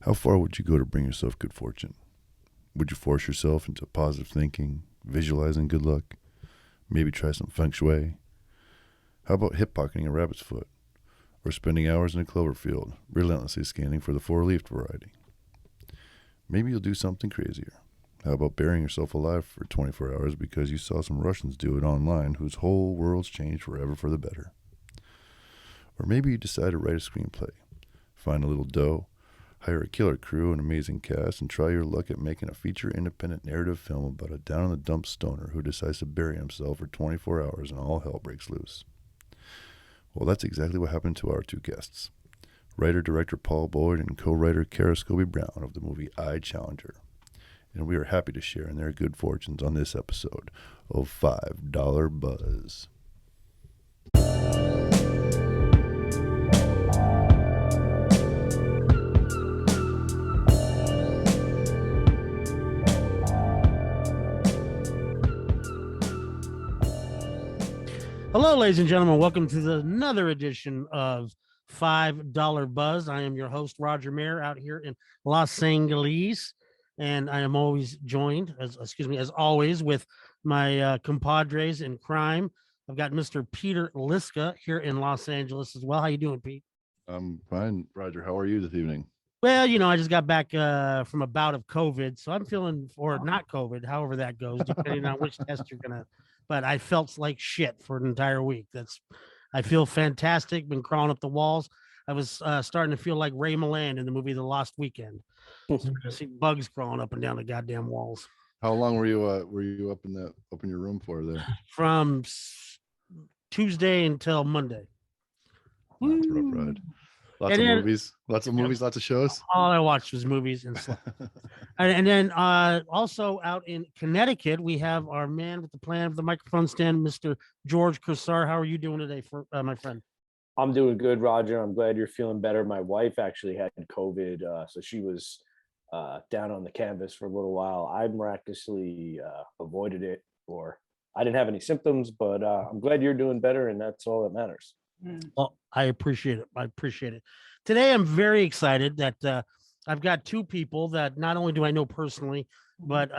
How far would you go to bring yourself good fortune? Would you force yourself into positive thinking, visualizing good luck? Maybe try some feng shui? How about hip pocketing a rabbit's foot? Or spending hours in a clover field, relentlessly scanning for the four-leafed variety? Maybe you'll do something crazier. How about burying yourself alive for 24 hours because you saw some Russians do it online whose whole world's changed forever for the better? Or maybe you decide to write a screenplay, find a little dough, hire a killer crew, an amazing cast, and try your luck at making a feature-independent narrative film about a down-in-the-dumps stoner who decides to bury himself for 24 hours and all hell breaks loose. Well, that's exactly what happened to our two guests, writer-director Paul Boyd and co-writer Kara Scobey Brown of the movie I, Challenger. And we are happy to share in their good fortunes on this episode of $5 Buzz. Hello, ladies and gentlemen. Welcome to another edition of $5 Buzz. I am your host, Roger Mayer, out here in Los Angeles. And I am always joined, as always, with my compadres in crime. I've got Mr. Peter Liska here in Los Angeles as well. How you doing, Pete? I'm fine, Roger. How are you this evening? Well, you know, I just got back from a bout of COVID, so I'm feeling, or not COVID, however that goes, depending on which test you're gonna. But I felt like shit for an entire week. I feel fantastic. Been crawling up the walls. I was starting to feel like Ray Milland in the movie The Lost Weekend. I see bugs crawling up and down the goddamn walls. How long were you up in your room for there? From Tuesday until Monday. That's a rough ride. Lots of movies, lots of shows. All I watched was movies and slept. And then also out in Connecticut, we have our man with the plan of the microphone stand, Mr. George Cursar. How are you doing today, my friend? I'm doing good, Roger. I'm glad you're feeling better. My wife actually had COVID, so she was down on the canvas for a little while. I miraculously avoided it, or I didn't have any symptoms, but I'm glad you're doing better, and that's all that matters. Well, I appreciate it. Today, I'm very excited that I've got two people that not only do I know personally, but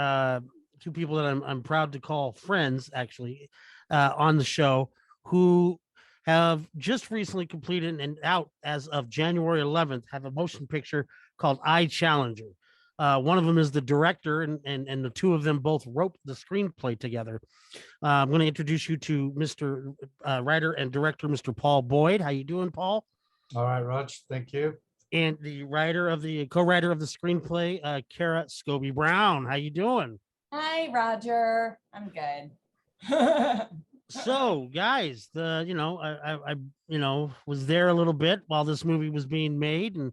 two people that I'm proud to call friends, actually, on the show, who have just recently completed and out as of January 11th, have a motion picture called I, Challenger. One of them is the director, and the two of them both wrote the screenplay together. I'm going to introduce you to Mr. Writer and director, Mr. Paul Boyd. How you doing, Paul? All right, Raj. Thank you. And the co-writer of the screenplay, Kara Scobey Brown. How you doing? Hi, Roger. I'm good. So, guys, I was there a little bit while this movie was being made, and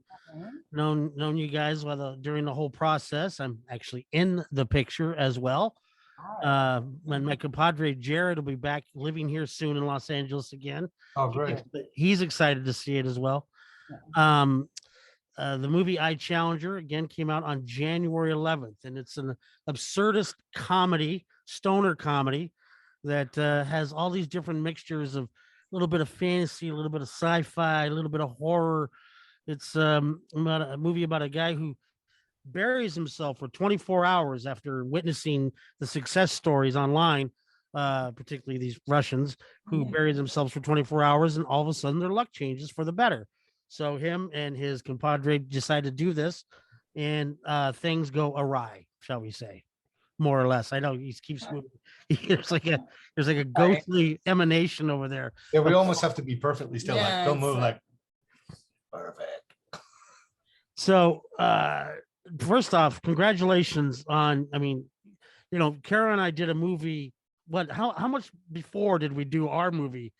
known you guys during the whole process. I'm actually in the picture as well. When my compadre Jared will be back living here soon in Los Angeles again. Oh, great. He's excited to see it as well. The movie I, Challenger again came out on January 11th, and it's an absurdist comedy, stoner comedy that has all these different mixtures of a little bit of fantasy, a little bit of sci-fi, a little bit of horror. It's about a movie about a guy who buries himself for 24 hours after witnessing the success stories online, particularly these Russians who bury themselves for 24 hours, and all of a sudden their luck changes for the better. So him and his compadre decide to do this, and things go awry, shall we say, more or less. I know he keeps moving. There's like a ghostly emanation over there. Yeah, we almost have to be perfectly still. Yeah, like, don't move. like- Perfect. So first off, congratulations on, Kara and I did a movie. How much before did we do our movie,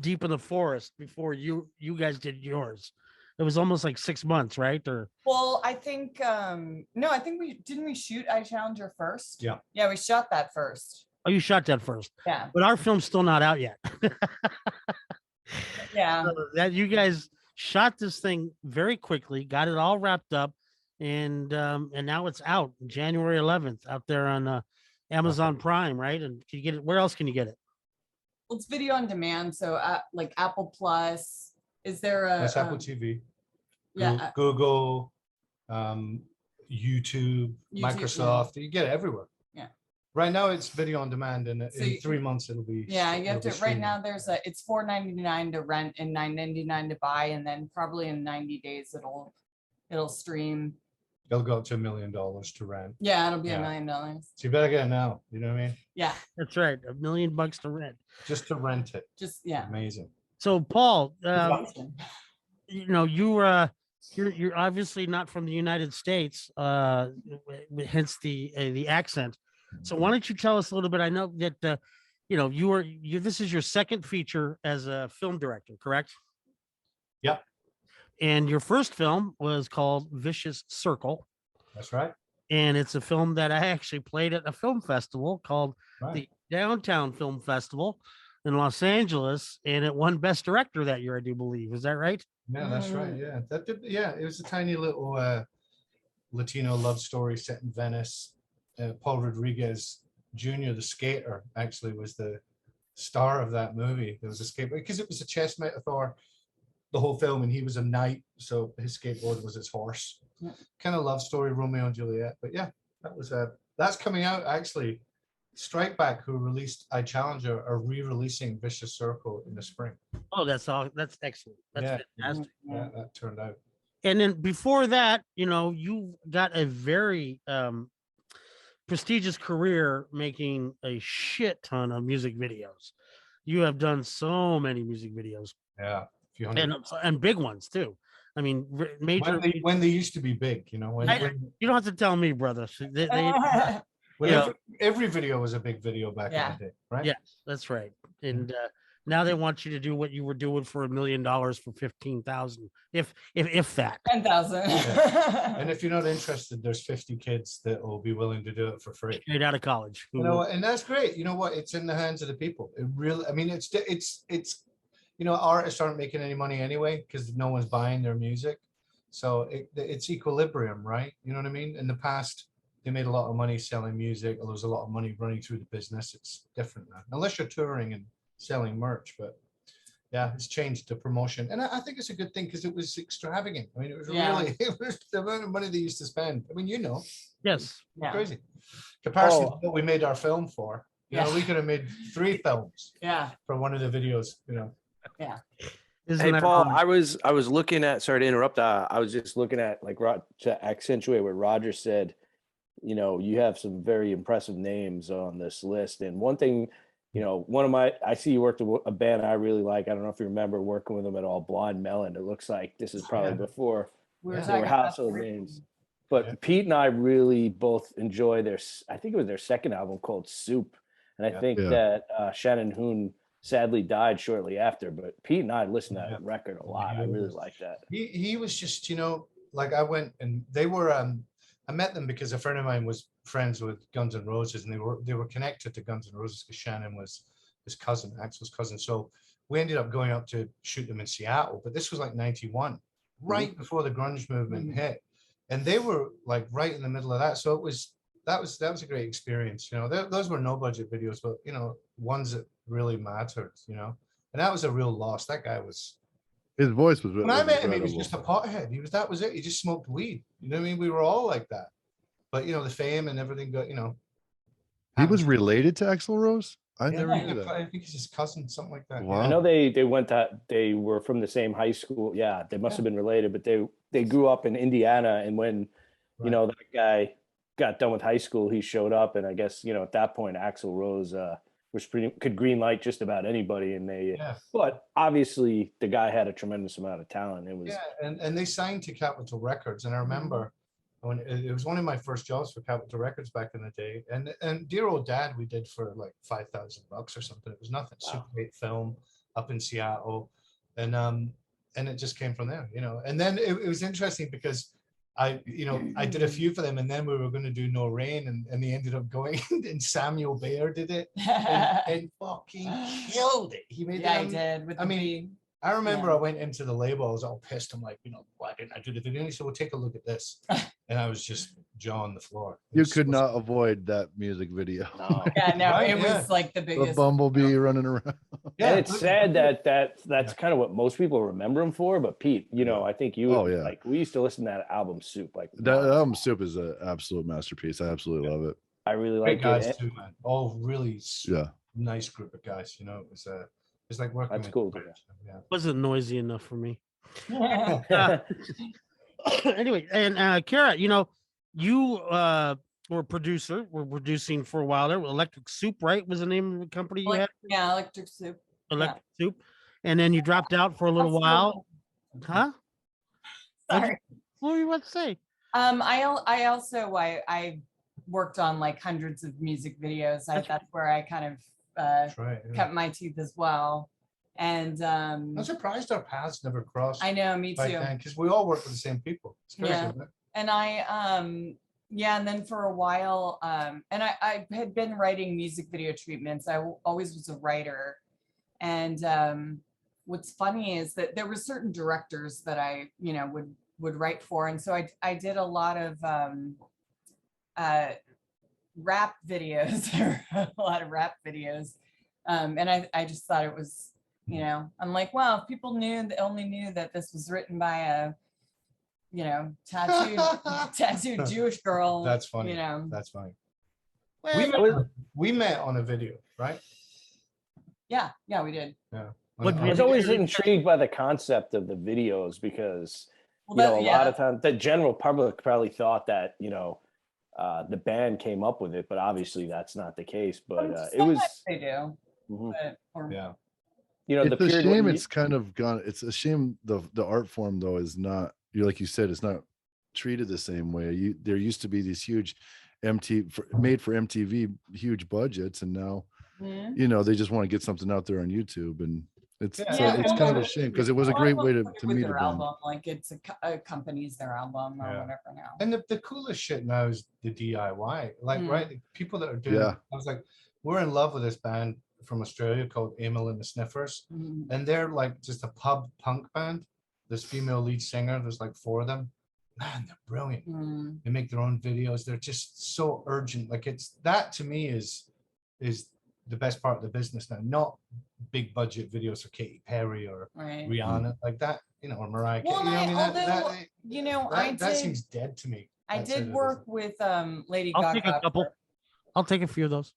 Deep in the Forest, before you guys did yours? It was almost like 6 months, right? Well, I think no, I think we shoot I, Challenger first. Yeah, we shot that first. Oh, you shot that first. Yeah. But our film's still not out yet. Yeah. So that you guys shot this thing very quickly, got it all wrapped up, and now it's out January 11th out there on Amazon Prime, right? And can you get it? Where else can you get it? Well, it's video on demand, so like Apple Plus. Is there a That's Apple TV. Yeah. Google, YouTube, YouTube, yeah. Microsoft. You get it everywhere. Yeah. Right now it's video on demand, and So in 3 months it'll be. Yeah, you have it'll be to. Right streaming. now, it's $4.99 to rent and $9.99 to buy, and then probably in 90 days it'll stream. It'll go up to $1 million to rent. Yeah, it'll be Yeah. $1 million. So you better get it now. You know what I mean? Yeah, That's right. $1 million to rent. Just to rent it. just yeah. Amazing. So Paul, Exhausting. you're obviously not from the United States, hence the accent. So why don't you tell us a little bit? I know that this is your second feature as a film director, correct? Yep. And your first film was called Vicious Circle, That's right. and it's a film that I actually played at a film festival called Right. the Downtown Film Festival in Los Angeles, and it won Best Director that year, I do believe. Is that right? Yeah, that's right. Yeah, it was a tiny little Latino love story set in Venice. Paul Rodriguez Jr., the skater, actually was the star of that movie. There was a skateboard because it was a chess metaphor, the whole film, and he was a knight, so his skateboard was his horse. Yeah. Kind of love story, Romeo and Juliet. But yeah, that's coming out actually. Strike Back, who released I Challenger, are re-releasing Vicious Circle in the spring. Oh, that's excellent. That's Yeah. fantastic. Yeah, that turned out. And then before that, you got a very prestigious career making a shit ton of music videos. You have done so many music videos, Yeah, a few hundred. and big ones too. I mean, major. When they used to be big, you know. You don't have to tell me, brother. Every video was a big video back Yeah. in the day, right? Yes, that's right. And now they want you to do what you were doing for $1 million for 15,000, if that. 10,000. And if you're not interested, there's 50 kids that will be willing to do it for free. Straight out of college. You know, and that's great. You know what? It's in the hands of the people. It really, I mean, it's artists aren't making any money anyway because no one's buying their music. So it's equilibrium, right? You know what I mean? In the past, they made a lot of money selling music, or there was a lot of money running through the business. It's different now, unless you're touring and selling merch. But yeah, it's changed the promotion, and I think it's a good thing because it was extravagant. I mean, it was really it was the amount of money they used to spend. I mean, Yes. Yeah. crazy comparison to what we made our film for. You know, Yeah. we could have made 3 films Yeah. for one of the videos. You know, Isn't Hey that Paul, funny? I was looking at. Sorry to interrupt. I was just looking at to accentuate what Roger said. You have some very impressive names on this list, and one thing, I see you worked with a band I really like. I don't know if you remember working with them at all, Blind Melon. It looks like this is probably before We Yeah. were they were talking about household three. names. But Yeah. Pete and I really both enjoy I think it was their second album called Soup, and I Yeah. think Yeah. that Shannon Hoon sadly died shortly after. But Pete and I listened to Yeah. that record a lot. I really like that. he was just, like I went and they were. I met them because a friend of mine was friends with Guns N' Roses, and they were connected to Guns N' Roses because Shannon was his cousin, Axel's cousin. So we ended up going up to shoot them in Seattle. But this was like '91, right before the grunge movement hit, and they were like right in the middle of that. So that was a great experience. Those were no budget videos, but ones that really mattered. And that was a real loss. That guy was. His voice was. When I met him, he was incredible. just a pothead. That was it. He just smoked weed. You know what I mean? We were all like that. But the fame and everything got, He was related to Axl Rose. I never Yeah, knew that. I think he's his cousin, something like that. Wow. I know they were from the same high school. Yeah, they must have been related, but they grew up in Indiana, and when that guy got done with high school, he showed up, and I guess at that point Axl Rose could green light just about anybody, and but obviously the guy had a tremendous amount of talent. It was and they signed to Capitol Records, and I remember when it was one of my first jobs for Capitol Records back in the day, and Dear Old Dad we did for like $5,000 or something. It was nothing. Super great film up in Seattle, and it just came from there, And then it was interesting because I did a few for them, and then we were going to do No Rain, and they ended up going, and Samuel Bayer did it, and fucking killed it. He made Yeah, them. I did. With I the mean, beat. I remember Yeah. I went into the label, I was all pissed. I'm like, why didn't I do the video? And he said, well, take a look at this. And I was just jaw on the floor. You could not avoid that music video. no. Yeah, no, Right, it yeah. was like the The biggest. bumblebee running around. And it's sad but- that's kind of what most people remember him for. But Pete, you know, I think you like we used to listen to that album Soup like That album Soup is an absolute masterpiece. I absolutely love it. I really Great like guys it. too, man. All really Yeah. nice group of guys. You know, it's like working. That's with cool. friends. Yeah. Wasn't noisy enough for me. Anyway, and Kara, you know, you were a producer. We're producing for a while there. Electric Soup, right? Was the name of the company you had? Yeah, Electric Soup. Electric Soup. And then you dropped out for a little while. Huh? Sorry. What were you about to say? I also worked on like hundreds of music videos. That's where I kind of That's right. Yeah. cut my teeth as well. And I'm surprised our paths never crossed. I know, me too. Because we all work with the same people. It's crazy, Yeah. isn't it? And and then for a while, and I had been writing music video treatments. I always was a writer. And what's funny is that there were certain directors that I, you know, would write for. And so I did a lot of rap videos, and I just thought it was, you know, I'm like, wow, if people only knew that this was written by a, you know, tattooed Jewish girl. That's funny. You know, That's funny. Well, We met on a video, right? yeah, we did. Yeah. What I was always intrigued by the concept of the videos because Well, you know, that- a lot of times the general public probably thought that, you know, the band came up with it, but obviously that's not the case. But it was, Sometimes they do. Mhm. But, Yeah. you know, It's the a period shame when it's kind of gone. It's a shame the art form though is not, you like you said, it's not treated the same way. There used to be these huge made for MTV huge budgets, and now Mhm. you know they just want to get something out there on YouTube, and it's Yeah, so it's kind of a shame because it was a great way to with meet a their band. album, like it's accompanies their album or Yeah. whatever now. And the coolest shit now is the DIY. Like, right, the people that are doing Yeah. I was like, we're in love with this band from Australia called Emil and the Sniffers. Mhm. And they're like just a pub punk band. This female lead singer, there's like 4 of them. Man, they're brilliant. Mm. They make their own videos. They're just so urgent. Like it's that to me is the best part of the business now. Not big budget videos for Katy Perry or Right. Rihanna like that, you know, or Mariah Carey. Well, You know what I mean? although, you know, That seems dead to me. I That side of did the work with Lady I'll Gaga. take a couple. I'll take a few of those.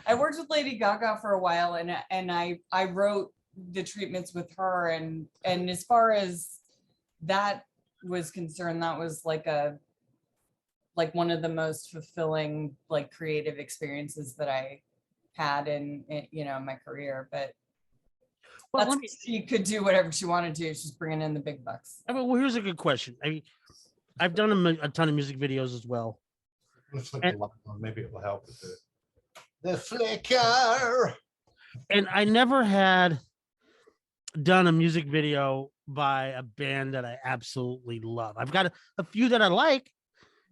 I worked with Lady Gaga for a while, and I wrote the treatments with her, and as far as that was concerned, that was like one of the most fulfilling like creative experiences that I had in you know, my career. But Well, she could do whatever she wanted to. She's bringing in the big bucks. well, here's a good question. I mean, I've done a ton of music videos as well. Let's flick the light on. Maybe it will help with the flicker. And I never had done a music video by a band that I absolutely love. I've got a few that I like,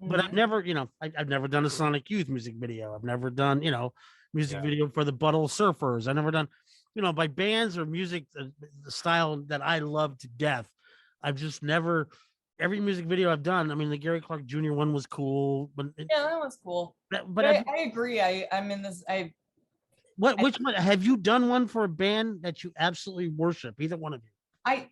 but I've never, you know, I've never done a Sonic Youth music video. I've never done, you know, music video for the Buttle Surfers. I've never done, you know, by bands or music, the style that I love to death. I've just never, every music video I've done, I mean, the Gary Clark Jr. one was cool, but Yeah, that was cool. but I agree. I'm in this. which one have you done one for a band that you absolutely worship? Either one of you. I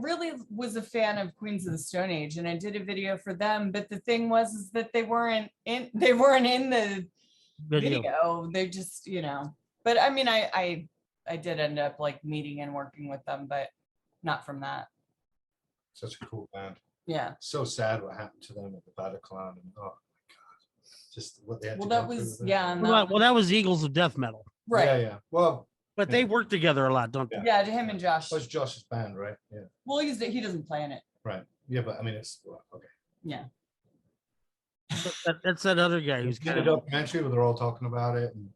really was a fan of Queens of the Stone Age, and I did a video for them. But the thing is that they weren't in the video. They just, you know. But I mean, I did end up like meeting and working with them, but not from that. Such a cool band. Yeah. So sad what happened to them at the Bataclan, and oh my god, just what they had Well, to that go was through. yeah. And Well, that was Eagles of Death Metal, right. Yeah. Well, but they work together a lot, don't they? Yeah, to him and Josh. that was Josh's band, right? Yeah. Well, he doesn't play in it. Right. Yeah, but I mean, it's okay. Yeah. That's that other guy who's Did a kind of documentary where they're all talking about it. And,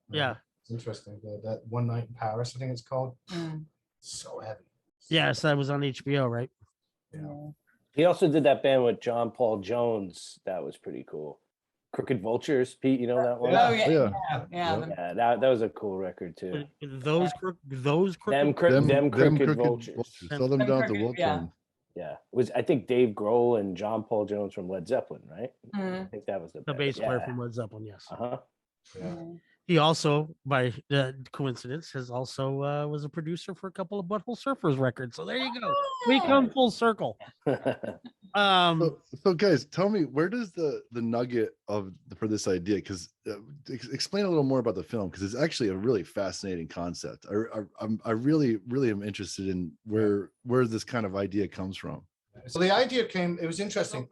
yeah. It's interesting. That One Night in Paris, I think it's called. Mm. So heavy. Yes, that was on HBO, right? Yeah. he also did that band with John Paul Jones. That was pretty cool. Crooked Vultures, Pete, you know that one? Oh yeah. Yeah. Yeah. Yeah, that was a cool record too. Those Them Crooked Vultures. Sell them Them down to crooked- Wilton. Yeah, it was I think Dave Grohl and John Paul Jones from Led Zeppelin, right? Mhm. I think that was the the bass player yeah. from Led Zeppelin. Yes. Uh-huh. Yeah. He also, by coincidence, has also was a producer for a couple of Butthole Surfers records. So there you go. We come full circle. So guys, tell me, where does the nugget for this idea? Because explain a little more about the film, because it's actually a really fascinating concept. I really am interested in where this kind of idea comes from. So the idea came. It was interesting.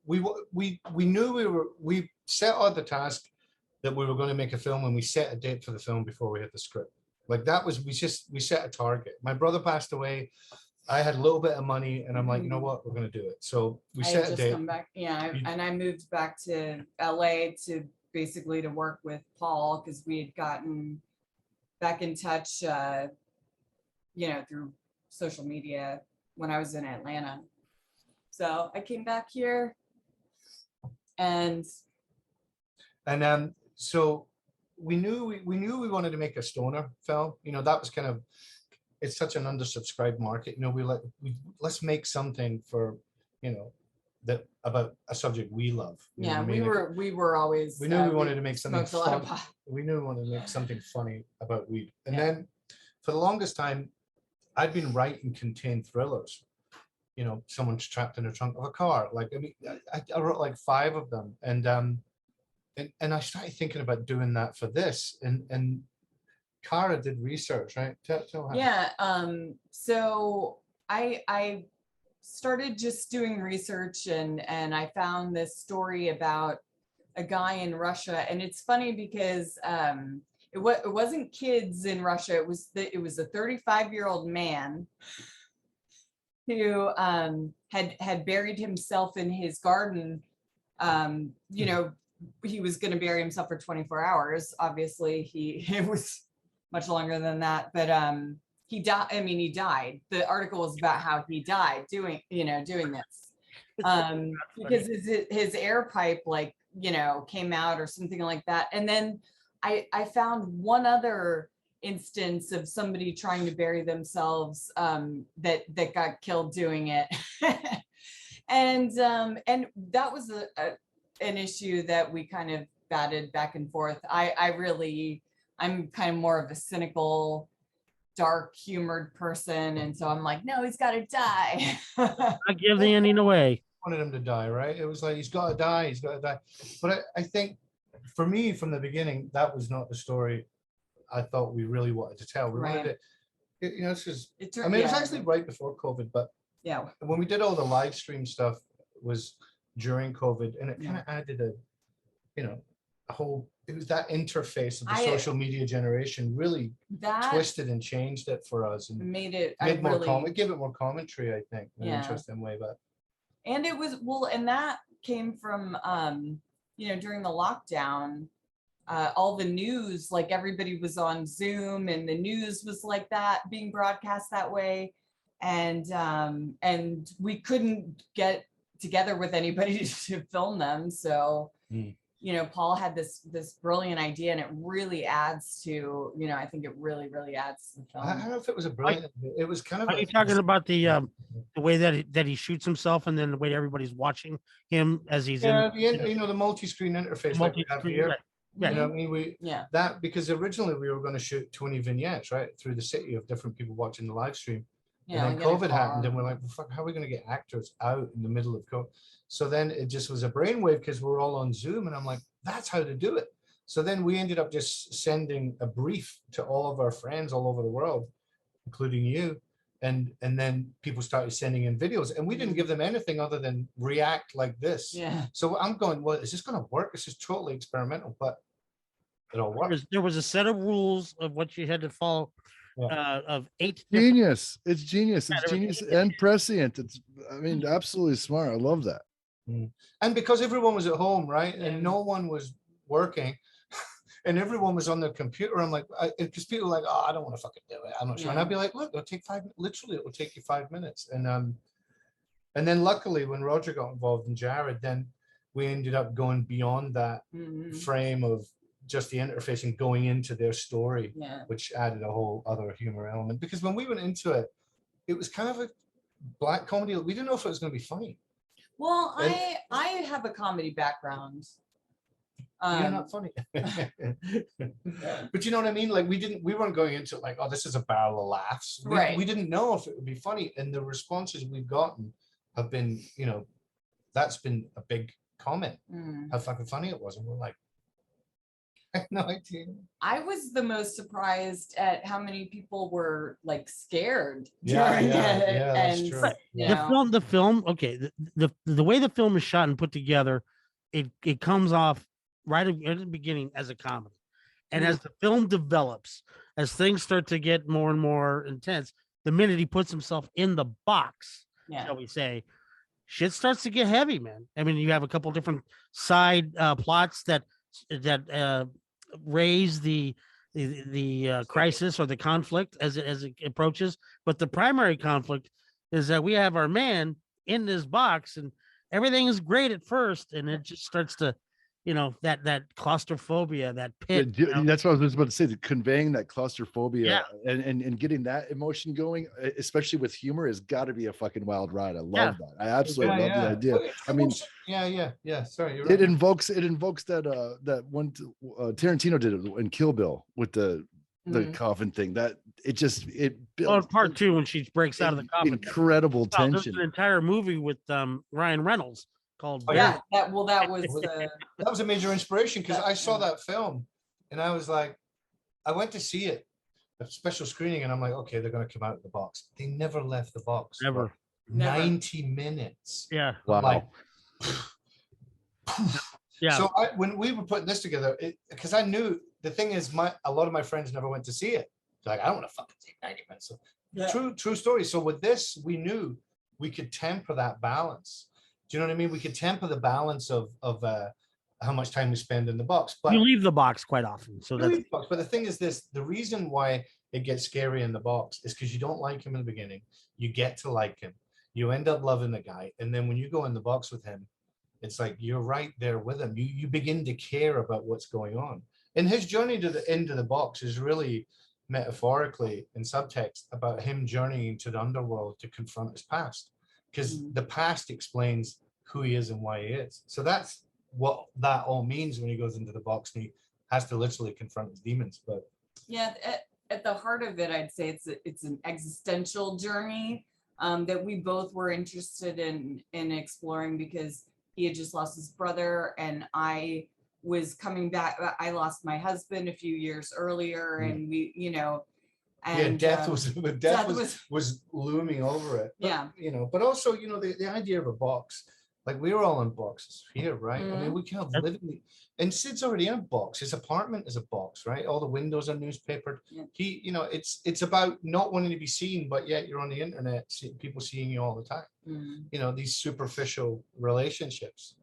We knew we set out the task that we were going to make a film, and we set a date for the film before we had the script. Like that was we set a target. My brother passed away. I had a little bit of money, and I'm like, you know what, we're going to do it. So we set a date. Come back, and I moved back to LA to basically to work with Paul, because we had gotten back in touch, through social media when I was in Atlanta. So I came back here, and so we knew we wanted to make a stoner film. That was kind of, it's such an undersubscribed market. Let's make something for, that about a subject we love. We were always. We knew we wanted to make something fun. Pot. We knew we wanted to make something funny about weed. And then for the longest time, I'd been writing contained thrillers. Someone's trapped in the trunk of a car. I wrote like 5 of them, and I started thinking about doing that for this. And Cara did research, right? Tell her. Yeah. So I started just doing research, and I found this story about a guy in Russia, and it's funny because it wasn't kids in Russia. It was a 35-year-old man who had buried himself in his garden. He was going to bury himself for 24 hours. Obviously, it was much longer than that, but he died. I mean, he died. The article was about how he died doing this, because his air pipe came out or something like that. And then I found one other instance of somebody trying to bury themselves that got killed doing it. and that was an issue that we kind of batted back and forth. I'm kind of more of a cynical, dark humored person, and so I'm like, no, he's got to die. I give the ending away. Wanted him to die, right? It was like, he's got to die. But I think for me, from the beginning, that was not the story I thought we really wanted to tell. We wanted it, it's just, it was actually right before COVID, but when we did all the live stream stuff was during COVID, and it kind of added a whole, it was that interface of the social media generation really twisted and changed it for us, and gave it more commentary, I think, in an interesting way. But and it was and that came from during the lockdown, all the news, like everybody was on Zoom, and the news was like that, being broadcast that way, and we couldn't get together with anybody to film them, so Paul had this brilliant idea, and it really adds to, I think it really adds to the film. I don't know if it was a brilliant, it was kind of. Are you talking about the way that he shoots himself, and then the way everybody's watching him as he's the multi-screen interface like we have here. Yeah. That, because originally we were going to shoot 20 vignettes right through the city of different people watching the live stream. And then COVID happened, and we're like, well, fuck, how are we going to get actors out in the middle of COVID? So then it just was a brainwave, because we're all on Zoom, and I'm like, that's how to do it. So then we ended up just sending a brief to all of our friends all over the world, including you. And then people started sending in videos, and we didn't give them anything other than react like this. Yeah. So I'm going, well, is this going to work? This is totally experimental, but it all works. There was a set of rules of what you had to follow. Of 8 genius. It's genius. It's genius and prescient. It's, absolutely smart. I love that. And because everyone was at home, right, and no one was working, and everyone was on their computer, I'm like, because people are like, oh, I don't want to fucking do it, I'm not sure. And I'd be like, look, it'll take 5 minutes. Literally, it will take you 5 minutes. And then luckily, when Roger got involved and Jared, then we ended up going beyond that frame of just the interface and going into their story, which added a whole other humor element. Because when we went into it, it was kind of a black comedy. We didn't know if it was going to be funny. Well, I have a comedy background. You're not funny. But you know what I mean? Like we weren't going into it like, oh, this is a barrel of laughs. Right. We didn't know if it would be funny. And the responses we've gotten have been, that's been a big comment, how fucking funny it was. And we're like, I have no idea. I was the most surprised at how many people were like scared Yeah, during yeah, it. yeah, that's And true. you The know, film. Okay, the way the film is shot and put together, it comes off right at the beginning as a comedy, and as the film develops, as things start to get more and more intense, the minute he puts himself in the box, yeah. shall we say, shit starts to get heavy, man. I mean, you have a couple different side plots that raise the crisis or the conflict as it approaches, but the primary conflict is that we have our man in this box, and everything is great at first, and it just starts to, that claustrophobia, that pit. That's what I was just about to say. The conveying that claustrophobia Yeah. and getting that emotion going, especially with humor, has got to be a fucking wild ride. I love that. I absolutely love the idea. I mean, yeah. Sorry, you're it right. invokes that one Tarantino did it in Kill Bill with the coffin thing. That it builds part two when she breaks out of the coffin. Incredible There's tension. an entire movie with Ryan Reynolds called That was that was a major inspiration because I saw that film and I was like, I went to see it, a special screening, and I'm like, okay, they're gonna come out of the box. They never left the box. Never. 90 minutes. Yeah. Wow. Like, yeah. So when we were putting this together, because I knew the thing is, a lot of my friends never went to see it. They're like, I don't want to fucking take 90 minutes. So, true story. So with this, we knew we could temper that balance. Do you know what I mean? We could temper the balance of how much time we spend in the box. But you leave the box quite often. So that's but the thing is this: the reason why it gets scary in the box is because you don't like him in the beginning. You get to like him. You end up loving the guy, and then when you go in the box with him, it's like you're right there with him. You begin to care about what's going on. And his journey to the end of the box is really metaphorically in subtext about him journeying to the underworld to confront his past, because the past explains who he is and why he is. So that's what that all means when he goes into the box and he has to literally confront his demons. But yeah, at the heart of it, I'd say it's an existential journey that we both were interested in exploring, because he had just lost his brother and I was coming back. I lost my husband a few years earlier, and we, and death was looming over it. But, but also, the idea of a box, like we were all in boxes here, right? I mean, we can't live in and Sid's already in a box. His apartment is a box, right? All the windows are newspapered. Yeah. He, it's about not wanting to be seen, but yet you're on the internet, people seeing you all the time. These superficial relationships,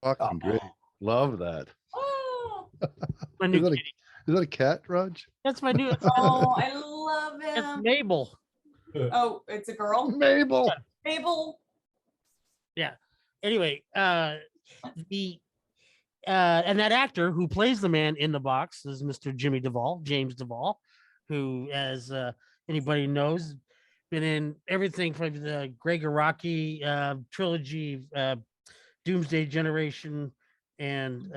Fucking great. Love that. Oh, my new Is that a cat, Raj? That's my new. oh, I love It's him. Mabel. Oh, it's a girl. Mabel. Mabel. Yeah. Anyway, and that actor who plays the man in the box is Mr. James Duval, who, as anybody knows, been in everything from the Greg Araki trilogy, Doomsday Generation, and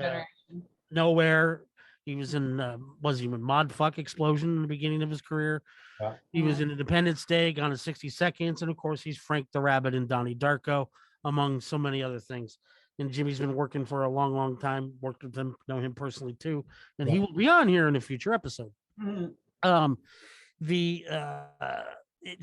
Nowhere. He was in was he in Modfuck Explosion in the beginning of his career. Yeah. He was in Independence Day, Gone in 60 Seconds, and of course he's Frank the Rabbit in Donnie Darko, among so many other things. And Jimmy's been working for a long, long time. Worked with him, know him personally too, and he will be on here in a future episode.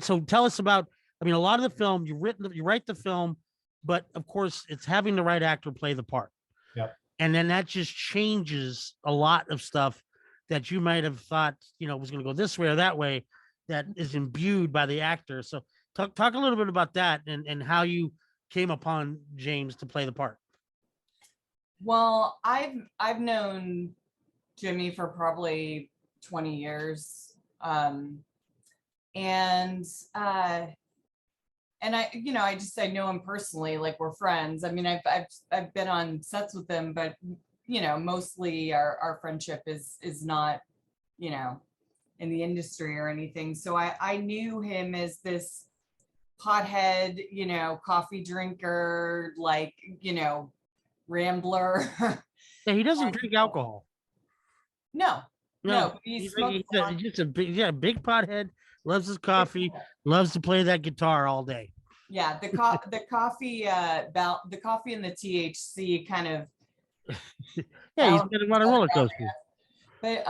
So tell us about. I mean, a lot of the film you write the film, but of course it's having the right actor play the part. Yep. And then that just changes a lot of stuff that you might have thought, was going to go this way or that way, that is imbued by the actor. So talk a little bit about that and how you came upon James to play the part. Well, I've known Jimmy for probably 20 years. And I know him personally, like we're friends. I mean, I've been on sets with him, but mostly our friendship is not, in the industry or anything. So I knew him as this pothead, coffee drinker, like, rambler, Yeah, he doesn't drink alcohol. No, no, he he's smokes blonde. just a big pothead. Loves his coffee. Loves to play that guitar all day. Yeah, the coffee and the THC kind of. Yeah, he's been on a roller coaster. But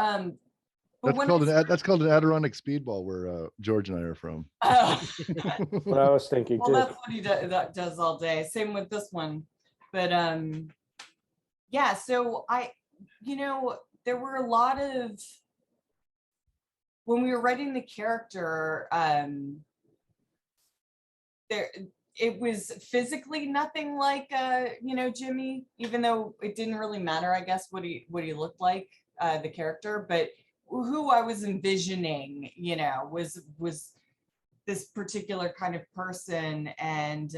That's called an Adirondack speedball, where George and I are from. What I was thinking well, too. that's what he does all day. Same with this one. But yeah, so there were a lot of, when we were writing the character, it was physically nothing like Jimmy, even though it didn't really matter, I guess, what he looked like, the character, but who I was envisioning, was this particular kind of person. And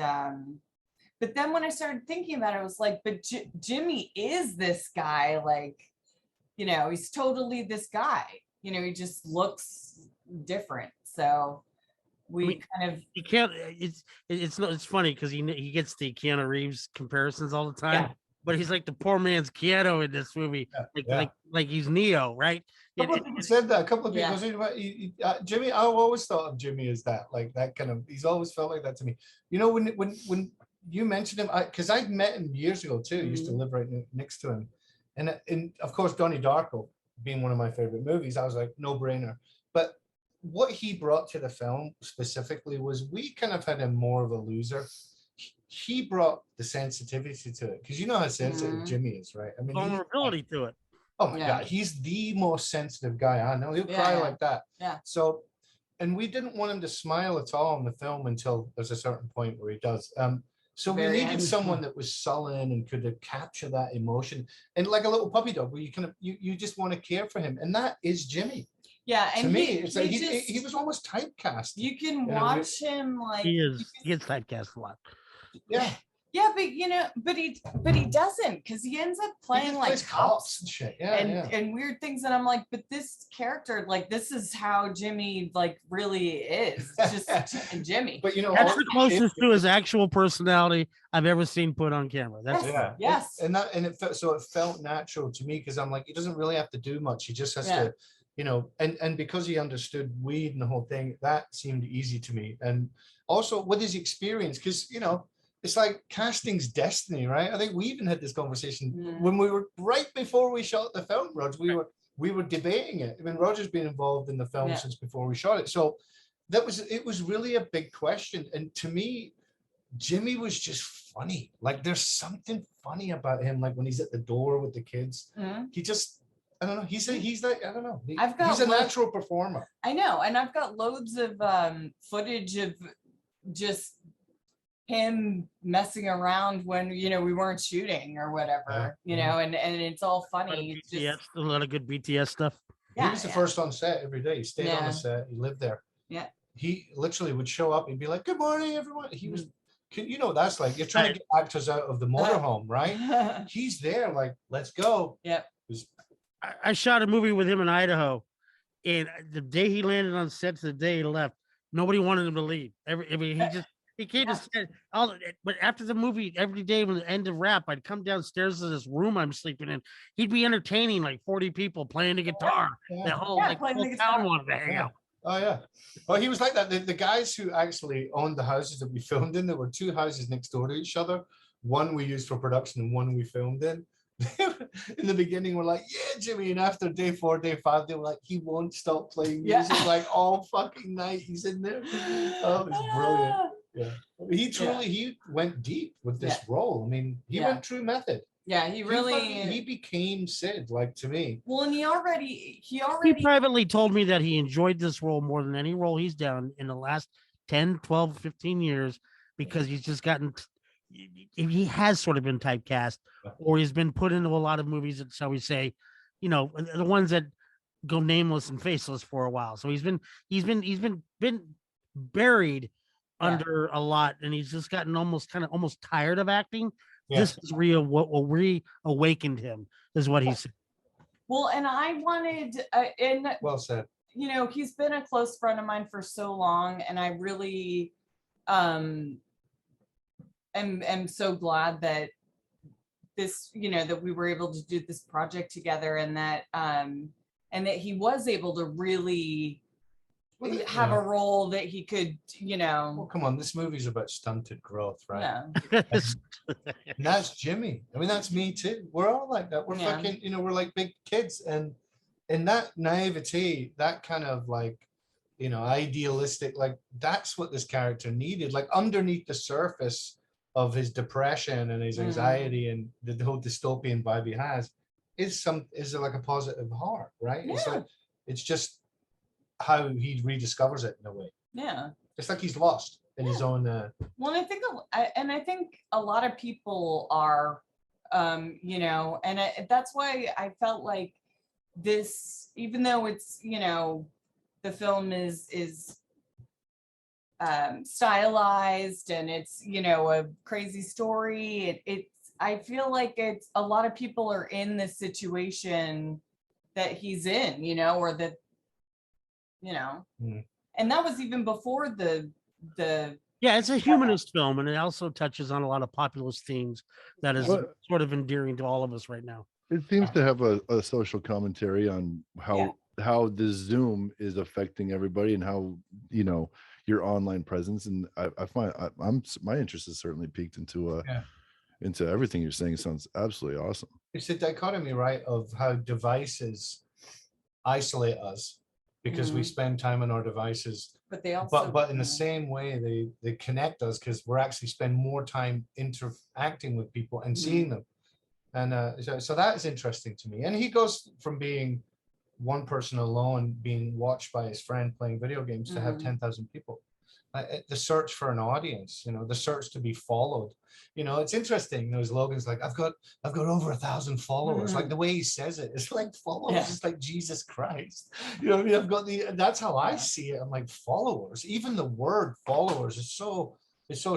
but then when I started thinking about it, I was like, but Jimmy is this guy, like, he's totally this guy, he just looks different. So you can't, it's funny because he gets the Keanu Reeves comparisons all the time, but he's like the poor man's Keanu in this movie, like he's Neo, right? A couple of people said that. A couple of people said Jimmy. I've always thought of Jimmy as that, like that kind of. He's always felt like that to me. When you mentioned him, because I met him years ago too. Used to live right next to him, and of course Donnie Darko being one of my favorite movies, I was like no brainer. But what he brought to the film specifically was we kind of had him more of a loser. He brought the sensitivity to it, because you know how sensitive Jimmy is, right? I mean, vulnerability to it. Oh my God, he's the most sensitive guy I know. He'll cry like that. Yeah. So, and we didn't want him to smile at all in the film until there's a certain point where he does. So we needed someone that was sullen and could capture that emotion, and like a little puppy dog, where you just want to care for him, and that is Jimmy. Yeah, and to me, it's like he was almost typecast. You can watch him like he gets typecast a lot. Yeah. Yeah, but he doesn't, because he ends up playing like cops and shit. And weird things, and I'm like, but this character, like, this is how Jimmy like really is. It's just Jimmy. But that's the closest to his actual personality I've ever seen put on camera. That's yes. And it felt natural to me, because I'm like, he doesn't really have to do much. He just has to, and because he understood weed and the whole thing, that seemed easy to me. And also with his experience, because it's like casting's destiny, right? I think we even had this conversation when we were right before we shot the film, Rog. We were debating it. I mean, Roger's been involved in the film since before we shot it. So it was really a big question. And to me, Jimmy was just funny. Like, there's something funny about him. Like when he's at the door with the kids, he just, I don't know. He's like, I don't know. He's a natural performer. I know. And I've got loads of footage of just him messing around when we weren't shooting or whatever, and it's all funny. A lot of good BTS stuff. He was the first on set every day. He stayed on the set. He lived there. Yeah. He literally would show up and be like, "Good morning, everyone." He was, that's like, you're trying to get actors out of the motorhome, right? He's there, like, let's go. Yep. I shot a movie with him in Idaho, and the day he landed on set to the day he left, nobody wanted him to leave. He came to set but after the movie, every day when the end of wrap, I'd come downstairs to this room I'm sleeping in. He'd be entertaining like 40 people playing the guitar. The whole town wanted to hang out. Oh yeah. Well, he was like that. The guys who actually owned the houses that we filmed in, there were two houses next door to each other. One we used for production and one we filmed in. In the beginning, we're like, yeah, Jimmy, and after day 4, day 5, they were like, he won't stop playing music like all fucking night. He's in there. Oh, it was brilliant. Yeah, he went deep with this role. I mean, he went true method. Yeah, he became Sid, like, to me. Well, and he privately told me that he enjoyed this role more than any role he's done in the last 10, 12, 15 years, because he's just he has sort of been typecast, or he's been put into a lot of movies that, shall we say, the ones that go nameless and faceless for a while. So he's been buried under a lot, and he's just gotten almost tired of acting. This is what reawakened him, is what he said. Well, and I wanted well said. He's been a close friend of mine for so long, and I really am so glad that this, that we were able to do this project together, and that he was able to really have a role that he could, Well, come on, this movie's about stunted growth, right? yeah. And that's Jimmy. I mean, that's me too. We're all like that. We're Yeah. fucking, we're like big kids. And that naivety, that kind of like, idealistic, like that's what this character needed. Like underneath the surface of his depression and his anxiety and the whole dystopian vibe he has is like a positive heart, right? Yeah. It's just how he rediscovers it in a way. Yeah. It's like he's lost in his own. Well, I think a lot of people are, and that's why I felt like this, even though it's, the film is stylized and it's, a crazy story. I feel like it's a lot of people are in the situation that he's in, or that, and that was even before the Yeah, it's a humanist film, and it also touches on a lot of populist themes that is Well- sort of endearing to all of us right now. It seems to have a social commentary on how the Zoom is affecting everybody and how your online presence. And I find my interest is certainly peaked into into everything you're saying. It sounds absolutely awesome. It's a dichotomy, right, of how devices isolate us because we spend time on our devices, but they also but in the same way they connect us because we're actually spend more time interacting with people and seeing them. And so that is interesting to me. And he goes from being one person alone, being watched by his friend playing video games, to have 10,000 people. The search for an audience, the search to be followed. It's interesting. As Logan's like, I've got over 1,000 followers. Like the way he says it, it's like followers. It's like Jesus Christ. I mean, I've got that's how I see it. I'm like, followers. Even the word followers is so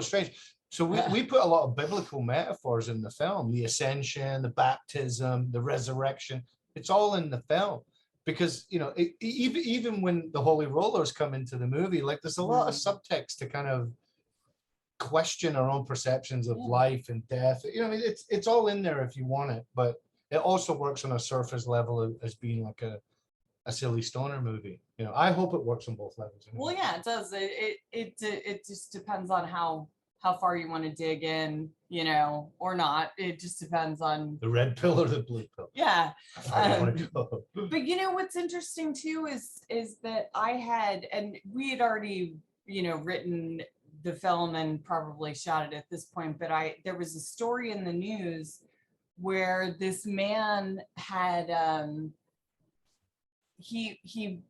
strange. So we put a lot of biblical metaphors in the film: the ascension, the baptism, the resurrection. It's all in the film. Because even when the holy rollers come into the movie, like there's a lot of subtext to kind of question our own perceptions of life and death. I mean, it's all in there if you want it, but it also works on a surface level as being like a silly stoner movie. I hope it works on both levels. Well, yeah, it does. It just depends on how far you want to dig in, or not. It just depends on the red pill or the blue pill. Yeah. How far you want to go. But what's interesting too is that I had, and we had already, written the film and probably shot it at this point, but there was a story in the news where this man had he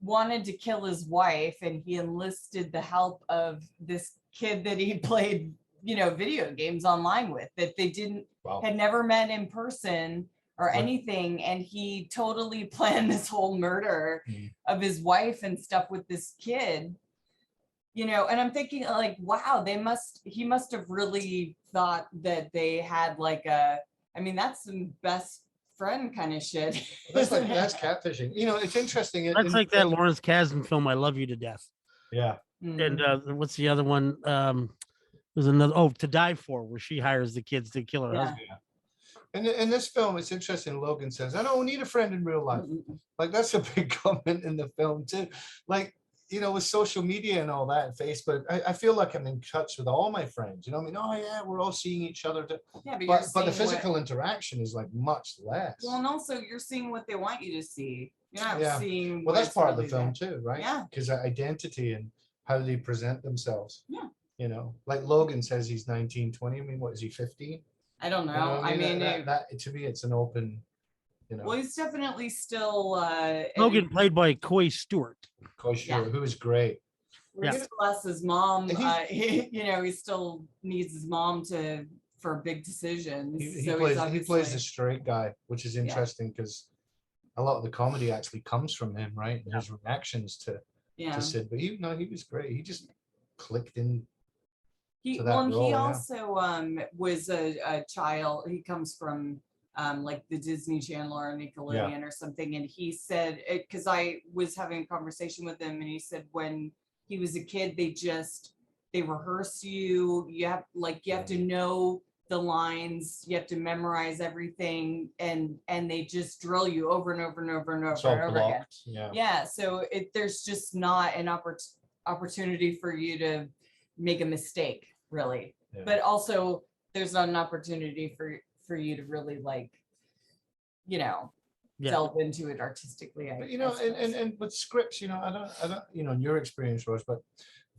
wanted to kill his wife, and he enlisted the help of this kid that he played video games online with, that they had never met in person or anything, and he totally planned this whole murder of his wife and stuff with this kid, and I'm thinking like, wow, he must have really thought that they had like that's some best friend kind of shit. That's catfishing. It's interesting. That's like that Lawrence Kasdan film, I Love You to Death. Yeah. And what's the other one? There's another, To Die For, where she hires the kids to kill her husband. And in this film, it's interesting. Logan says, "I don't need a friend in real life." Like that's a big comment in the film too. Like with social media and all that, and Facebook, I feel like I'm in touch with all my friends. I mean, oh yeah, we're all seeing each other. But the physical interaction is like much less. Well, and also you're seeing what they want you to see. You're not seeing. Well, that's part of the film too, right? Yeah. Because identity and how they present themselves. Yeah. Like Logan says he's 19, 20. I mean, what is he, 15? I don't know. I mean, that to me, it's an open, Well, he's definitely still. Logan, played by Coy Stewart. Coy Stewart, who is great. Bless his mom. He still needs his mom for big decisions. He plays the straight guy, which is interesting because a lot of the comedy actually comes from him, right? And his reactions to Sid. But he was great. He just clicked in. He also was a child. He comes from like the Disney Channel or Nickelodeon or something. And he said, because I was having a conversation with him, and he said when he was a kid, they rehearse you. You have to know the lines, you have to memorize everything, and they just drill you over and over and over and It's over all and over again. blocked. Yeah. Yeah, so there's just not an opportunity for you to make a mistake, really. Yeah. But also there's not an opportunity for you to really like, you know, Yeah. delve into it artistically. But you know, and with scripts, you know, I don't, you know, your experience, Rose, but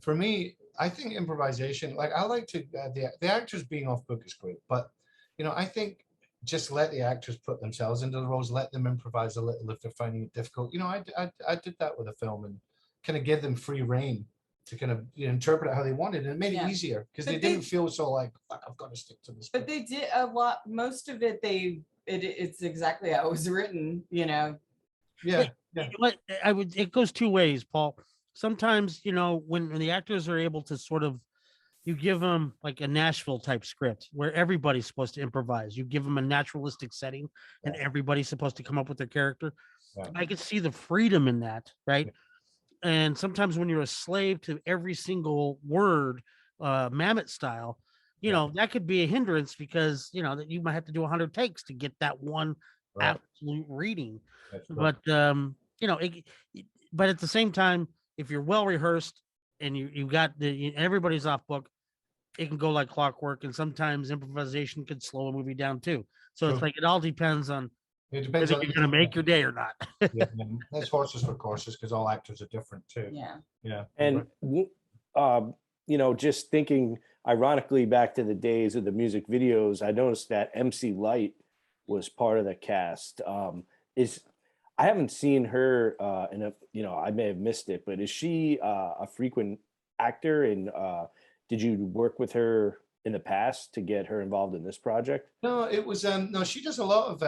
for me, I think improvisation, like I like to, the actors being off book is great, but you know, I think just let the actors put themselves into the roles, let them improvise a little if they're finding it difficult. You know, I did that with a film and kind of give them free reign to kind of, you know, interpret it how they wanted, and it made Yeah. it easier because But they didn't feel so like, fuck, I've got to stick to this. But they did a lot, most of it, it's exactly how it was written, you know. Yeah. You know what, it goes two ways, Paul. Sometimes, you know, when the actors are able to sort of, you give them like a Nashville type script where everybody's supposed to improvise. You give them a naturalistic setting and everybody's supposed to come up with their character. Right. I could see the freedom in that, right? And sometimes when you're a slave to every single word, Mammoth style, you know, that could be a hindrance because, you know, that you might have to do 100 takes to get that one Right. absolute reading. That's right. But, you know, but at the same time, if you're well rehearsed and you got everybody's off book, it can go like clockwork. And sometimes improvisation could slow a movie down too. So it's True. like, it all depends on It depends whether on you're going to make your day or not. yeah, that's horses for courses because all actors are different too. Yeah. Yeah. And you know, just thinking ironically back to the days of the music videos, I noticed that MC Lyte was part of the cast. I haven't seen her in a, you know, I may have missed it, but is she a frequent actor? And did you work with her in the past to get her involved in this project? No, it was no, she does a lot of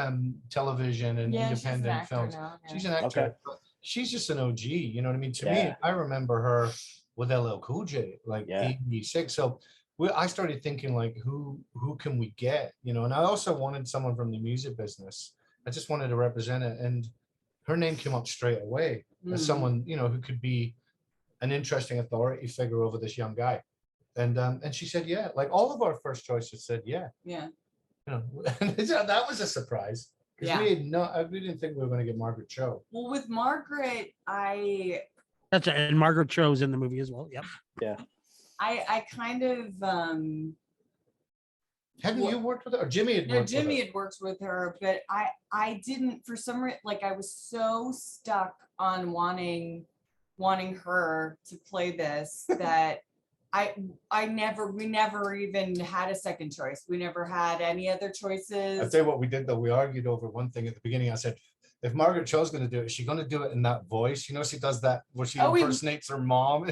television and Yeah, she's an independent actor films. now, yeah. She's an actor. Okay. But she's just an OG, you know what I mean? To me, Yeah. I remember her with LL Cool J, like Yeah. 86. So I started thinking like, who can we get, you know? And I also wanted someone from the music business. I just wanted to represent it, and her name came up straight away as someone, you know, who could be an interesting authority figure over this young guy. And she said, yeah, like all of our first choices said, yeah. Yeah. You know, that was a surprise because Yeah. we didn't think we were going to get Margaret Cho. Well, with Margaret, That's right. And Margaret Cho is in the movie as well. Yep. Yeah. I kind of Hadn't you worked with her? Or Jimmy had no, worked Jimmy with her? had worked with her, but I didn't, for some reason, like I was so stuck on wanting her to play this that we never even had a second choice. We never had any other choices. I'll tell you what we did though. We argued over one thing at the beginning. I said, if Margaret Cho's going to do it, is she going to do it in that voice? You know, she does that where she impersonates her mom,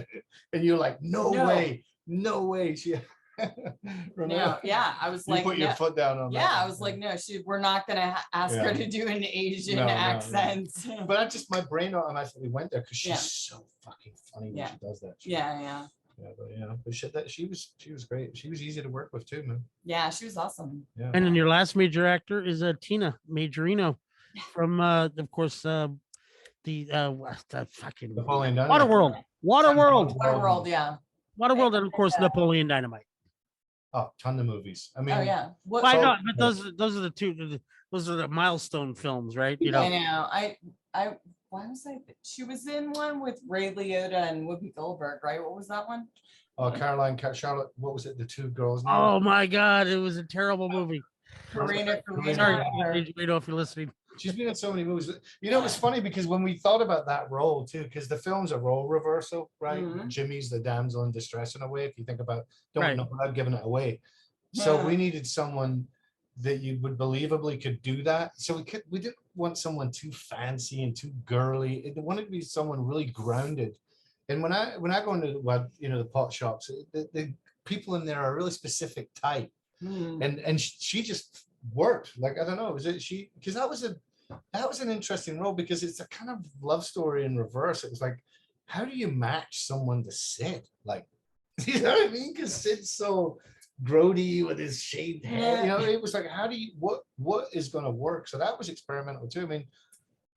and you're like, no way. She No, yeah, I was you like, put your foot down on that. yeah, I one. was like, no, we're not gonna ask her to do an Asian accent. But I just, my brain automatically went there because she's Yeah. so fucking funny when she does that. Yeah. But she was great. She was easy to work with too, man. Yeah, she was awesome. Yeah. And then your last major actor is Tina Majorino from, of course, the fucking Napoleon Dynamite. Waterworld, yeah. Waterworld, and of course Napoleon Dynamite. Oh, ton of movies. I mean, Oh yeah. Why not? But those are the two. Those are the milestone films, right? You know. I know. Why was she was in one with Ray Liotta and Whoopi Goldberg, right? What was that one? Oh, Charlotte, what was it? The two girls. Oh my God, it was a terrible movie. Karina. Sorry, Majorino, if you're listening. She's been in so many movies. You know, it's funny because when we thought about that role too, because the film's a role reversal, right? Mhm. Jimmy's the damsel in distress in a way. If you think about, Right. know without giving it away. So we needed someone that you would believably could do that. So we didn't want someone too fancy and too girly. It wanted to be someone really grounded. And when I go into the pot shops, the people in there are a really specific type. And she just worked. Like, I don't know, was it she? Because that was an interesting role because it's a kind of love story in reverse. It was like, how do you match someone to Sid? Like, you know what I mean? Because Sid's so grody with his shaved head. You know, it was like, how do you what is going to work? So that was experimental too. I mean,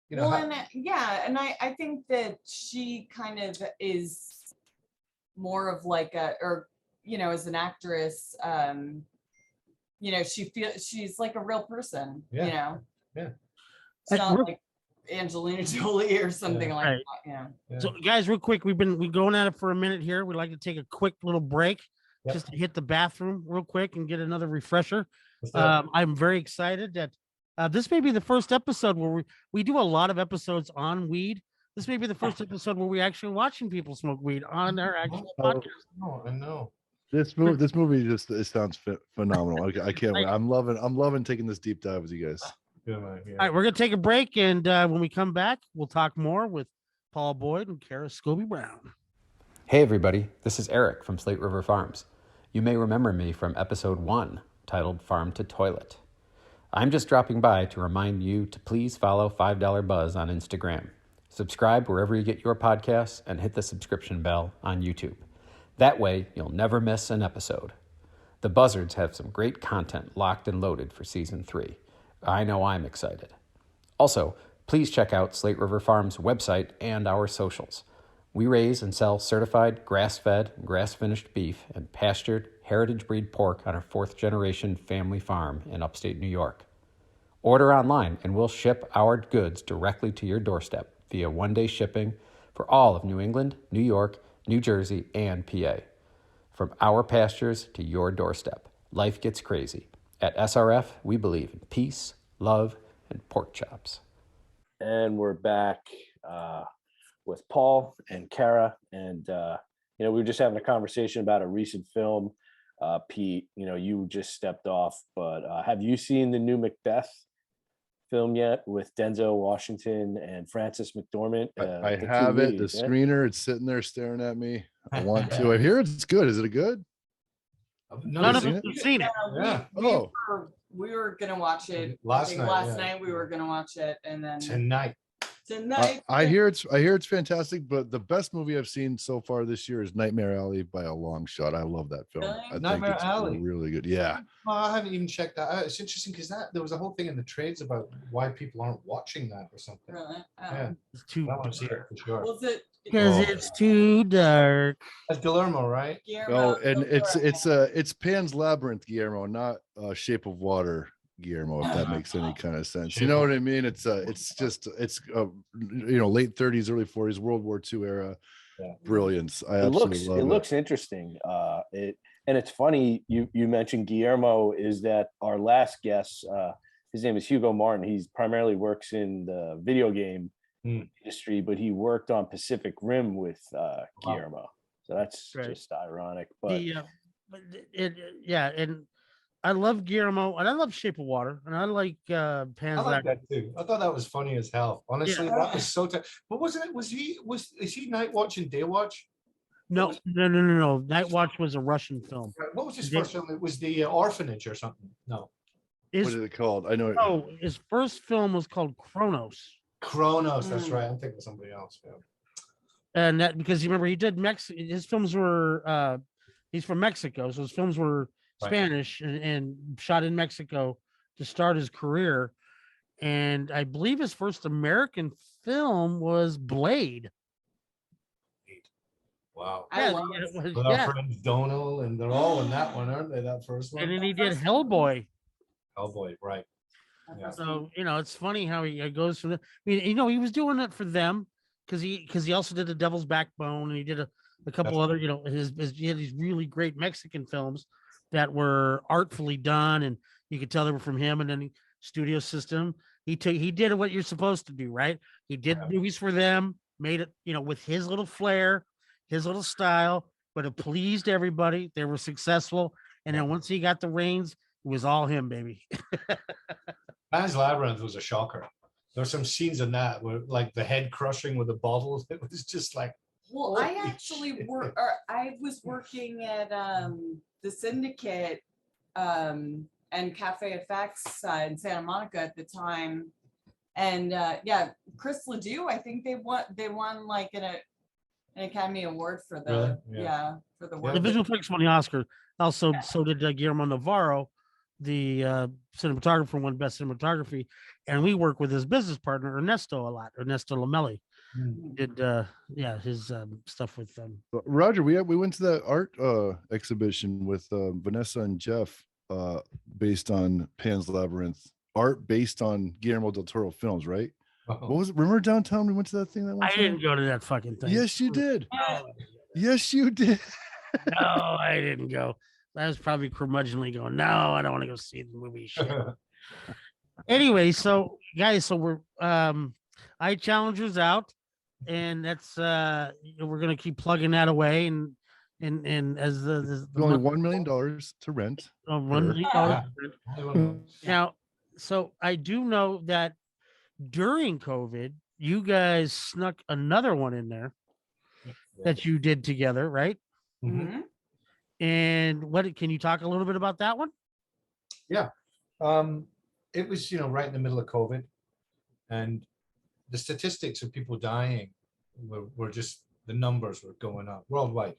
you know. Well, and I think that she kind of is more of like as an actress, you know, she's like a real person, Yeah. you know. Yeah. It's not like Angelina Jolie or something like Right. that, you know. Yeah. So, guys, real quick, we're going at it for a minute here. We'd like to take a quick little break, Yep. just to hit the bathroom real quick and get another refresher. Let's do it. I'm very excited that this may be the first episode where we do a lot of episodes on weed. This may be the first episode where we're actually watching people smoke weed on our actual podcast. Oh, I know. This movie just it sounds phenomenal. I can't wait. I'm loving taking this deep dive with you guys. Good man, yeah. All right, we're gonna take a break, and when we come back, we'll talk more with Paul Boyd and Kara Scobey Brown. Hey everybody, this is Eric from Slate River Farms. You may remember me from episode 1, titled Farm to Toilet. I'm just dropping by to remind you to please follow $5 Buzz on Instagram. Subscribe wherever you get your podcasts and hit the subscription bell on YouTube. That way, you'll never miss an episode. The Buzzards have some great content locked and loaded for season 3. I know I'm excited. Also, please check out Slate River Farms' website and our socials. We raise and sell certified grass-fed, grass-finished beef and pastured heritage breed pork on our 4th-generation family farm in upstate New York. Order online and we'll ship our goods directly to your doorstep via one-day shipping for all of New England, New York, New Jersey, and PA. From our pastures to your doorstep, life gets crazy. At SRF, we believe in peace, love, and pork chops. And we're back with Paul and Kara. And, we were just having a conversation about a recent film. Pete, you just stepped off, but have you seen the new Macbeth film yet with Denzel Washington and Frances McDormand? I have it. The screener, it's sitting there staring at me. I want to. I hear it's good. Is it good? None of us have seen it. Yeah. We were gonna watch it last night. We were gonna watch it, and then tonight. I hear it's fantastic, but the best movie I've seen so far this year is Nightmare Alley by a long shot. I love that film. Really? I think Nightmare it's Alley? really good. Yeah. Well, I haven't even checked that out. It's interesting because there was a whole thing in the trades about why people aren't watching that or something. really, Yeah. It's too I want to see it for sure. was it because it's too dark. That's Guillermo, right? Guillermo Oh, and del Toro? it's Pan's Labyrinth, Guillermo, not Shape of Water, Guillermo. If that makes any kind of sense, you know what I mean? It's late 30s, early 40s, World War II era. Yeah. Brilliance. I absolutely love it. It looks interesting. And it's funny you mentioned Guillermo. Is that our last guest? His name is Hugo Martin. He's primarily works in the video game industry, but he worked on Pacific Rim with Guillermo. So that's just ironic. But And I love Guillermo, and I love Shape of Water, and I like Pan's I like Labyrinth. that too. I thought that was funny as hell. Honestly, that was so tough. But wasn't it? Is he night watch and day watch? No. Night Watch was a Russian film. What was his first film? It was The Orphanage or something. No. What is it called? I know. Oh, his first film was called Kronos. Kronos. That's right. I'm thinking of somebody else. Yeah. And that because you remember he did his films were he's from Mexico, so his films were Spanish and shot in Mexico to start his career. And I believe his first American film was Blade. Wow. I Yeah, love it it. was, With our friends Donal, and they're all in that one, aren't they? That first one. And then he did Hellboy. Hellboy, right? Yeah. So it's funny how he goes from the. I mean, he was doing it for them because he also did The Devil's Backbone, and he did a couple other. He had these really great Mexican films that were artfully done, and you could tell they were from him. And then studio system, he did what you're supposed to do, right? He did movies for them, made it with his little flair, his little style, but it pleased everybody. They were successful, and then once he got the reins, it was all him, baby. Pan's Labyrinth was a shocker. There's some scenes in that where, like, the head crushing with the bottles. It was just like. Well, I actually I was working at the Syndicate and Cafe Effects in Santa Monica at the time, and Chris Ledoux. I think they won like an Academy Award for the for the work. The visual effects won the Oscar. Also, so did Guillermo Navarro, the cinematographer, won Best Cinematography, and we work with his business partner Ernesto a lot. Ernesto Lamelli did his stuff with them. Roger, we went to that art exhibition with Vanessa and Jeff based on Pan's Labyrinth, art based on Guillermo del Toro films, right? What was it? Remember downtown? We went to that thing that one I time? didn't go to that fucking thing. Yes, you did. No, Yes, you did. no, I didn't go. I was probably curmudgeonly going, no, I don't want to go see the movie. Shit. Anyway, so guys, so we're I challengers out, and that's we're gonna keep plugging that away, and as the Only $1 million to rent. $1 million. Yeah. Now, so I do know that during COVID, you guys snuck another one in there that you did together, right? Mhm. And what can you talk a little bit about that one? It was, right in the middle of COVID, and the statistics of people dying were just, the numbers were going up worldwide.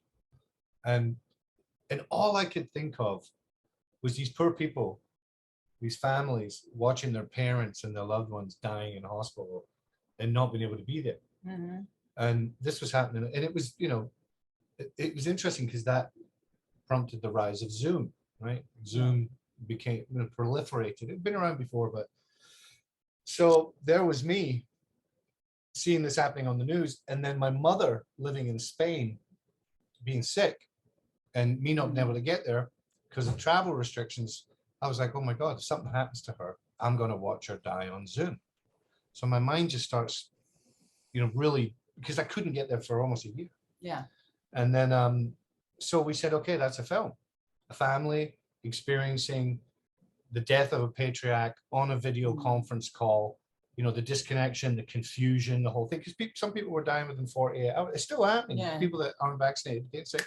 And all I could think of was these poor people, these families watching their parents and their loved ones dying in hospital and not being able to be there. Mhm. And this was happening. And it was, it was interesting because that prompted the rise of Zoom, right? Zoom became proliferated. It'd been around before, but so there was me seeing this happening on the news, and then my mother living in Spain being sick, and me not being able to get there because of travel restrictions. I was like, oh my God, if something happens to her, I'm going to watch her die on Zoom. So my mind just starts, really, because I couldn't get there for almost a year. Yeah. And then, so we said, okay, that's a film, a family experiencing the death of a patriarch on a video conference call, the disconnection, the confusion, the whole thing. Because some people were dying within 48 hours. It's still happening. Yeah. People that aren't vaccinated get sick.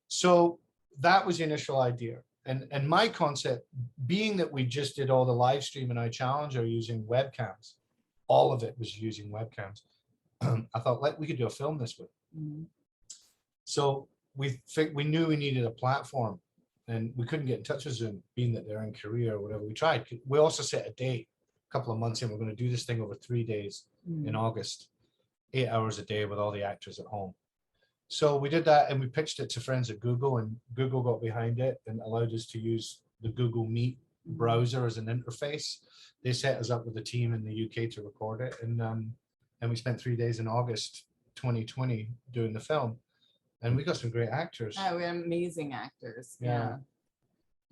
So that was the initial idea. And my concept, being that we just did all the live stream and I challenge are using webcams, all of it was using webcams. I thought we could do a film this way. Mhm. So we knew we needed a platform, and we couldn't get in touch with Zoom, being that they're in Korea or whatever. We tried. We also set a date a couple of months in. We're going to do this thing over 3 days in August, 8 hours a day with all the actors at home. So we did that, and we pitched it to friends at Google, and Google got behind it and allowed us to use the Google Meet browser as an interface. They set us up with a team in the UK to record it, and we spent 3 days in August 2020 doing the film, and we got some great actors. Oh, we had amazing actors. Yeah.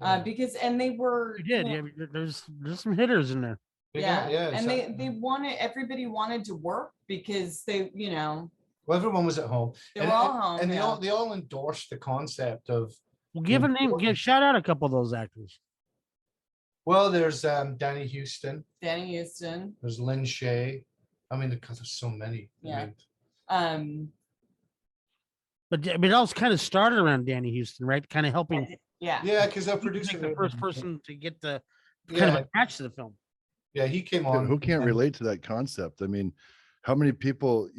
Yeah. Because they were. You did. Yeah, there's some hitters in there. Yeah. And exactly. they wanted, everybody wanted to work because they, Well, everyone was at home. they were all home. And yeah. they all endorsed the concept of. Well, give a name. Shout out a couple of those actors. Well, there's Danny Houston. Danny Houston. There's Lynn Shay. I mean, because there's so many. Yeah. But it all kind of started around Danny Houston, right? Kind of helping. Yeah. Yeah, because our He was producer, like the first person to get the kind of attached to the film. Yeah, he came on. Who can't and- relate to that concept? I mean, how many people,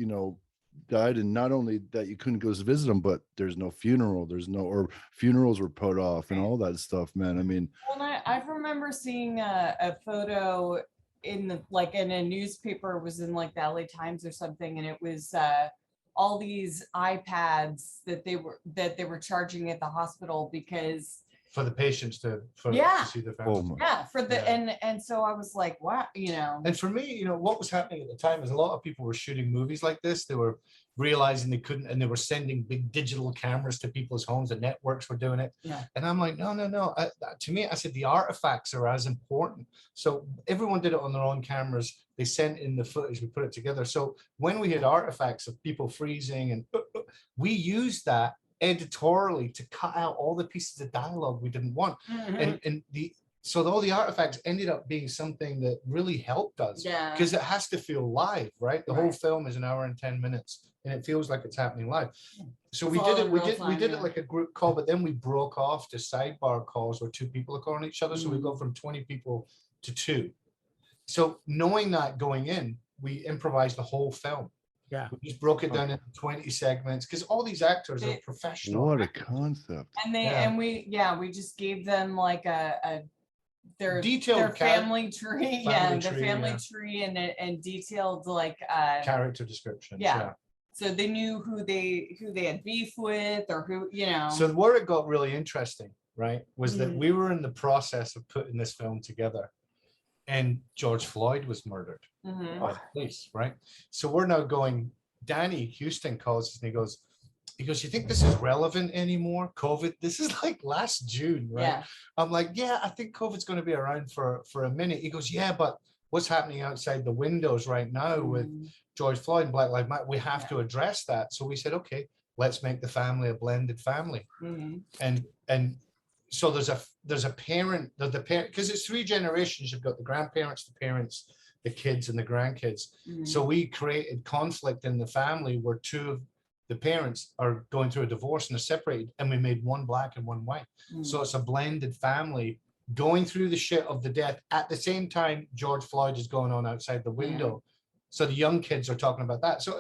died, and not only that you couldn't go visit them, but there's no funeral, or funerals were put off and all that stuff, man. I mean, Well, I remember seeing a photo in a newspaper, it was in like the LA Times or something, and it was all these iPads that they were charging at the hospital because for the patients to see their oh families. my. and so I was like, wow, And for me, what was happening at the time is a lot of people were shooting movies like this. They were realizing they couldn't, and they were sending big digital cameras to people's homes. The networks were doing it. Yeah. And I'm like, no. To me, I said the artifacts are as important. So everyone did it on their own cameras. They sent in the footage. We put it together. So when we had artifacts of people freezing, and we used that editorially to cut out all the pieces of dialogue we didn't want. So all the artifacts ended up being something that really helped us, because it has to feel live, right? The whole film is 1 hour and 10 minutes, and it feels like it's happening live. So we did it like a group call, but then we broke off to sidebar calls where 2 people are calling each other. So we go from 20 people to 2. So knowing that going in, we improvised the whole film. Yeah. We just broke it down into 20 segments, because all these actors are professional. What a concept. And we just gave them like their Detailed family tree, family tree, and detailed like character descriptions. Yeah. So they knew who they had beef with, or who, So where it got really interesting right, was that we were in the process of putting this film together, and George Floyd was murdered by the police, right? So we're now going, Danny Houston calls us and he goes, you think this is relevant anymore? COVID, this is like last June, right? Yeah. I'm like, yeah, I think COVID's going to be around for a minute. He goes, yeah, but what's happening outside the windows right now with George Floyd and Black Lives Matter, we have to address that. So we said, okay, let's make the family a blended family. And so there's a parent, the parent, because it's 3 generations. You've got the grandparents, the parents, the kids, and the grandkids. So we created conflict in the family where 2 of the parents are going through a divorce and are separated, and we made 1 black and 1 white. So it's a blended family going through the shit of the death. At the same time, George Floyd is going on outside the window. So the young kids are talking about that. So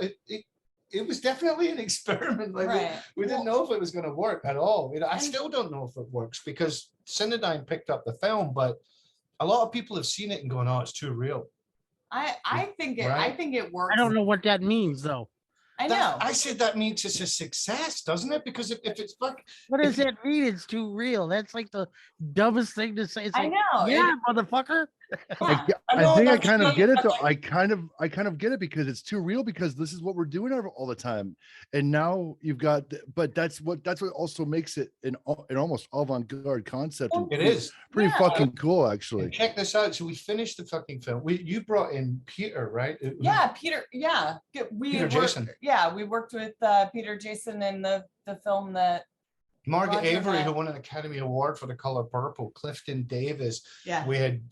it was definitely an experiment. Like we didn't know if it was going to work at all. I still don't know if it works, because Cinedyne picked up the film, but a lot of people have seen it and going, oh, it's too real. I think it works. I don't know what that means though. I know. I said that means it's a success, doesn't it? Because if it's like, what does that mean? It's too real. That's like the dumbest thing to say. It's like, I know. Yeah, motherfucker. I think I kind of get it though. I kind of get it, because it's too real, because this is what we're doing all the time. And now you've got, but that's what also makes it an almost avant-garde concept. It is pretty fucking cool, actually. And check this out. So we finished the fucking film. You brought in Peter, right? Peter. Yeah, Peter Jason. Yeah, we worked with Peter Jason in the film that Margaret Roger Avery, had. who won an Academy Award for The Color Purple, Clifton Davis. Yeah. We had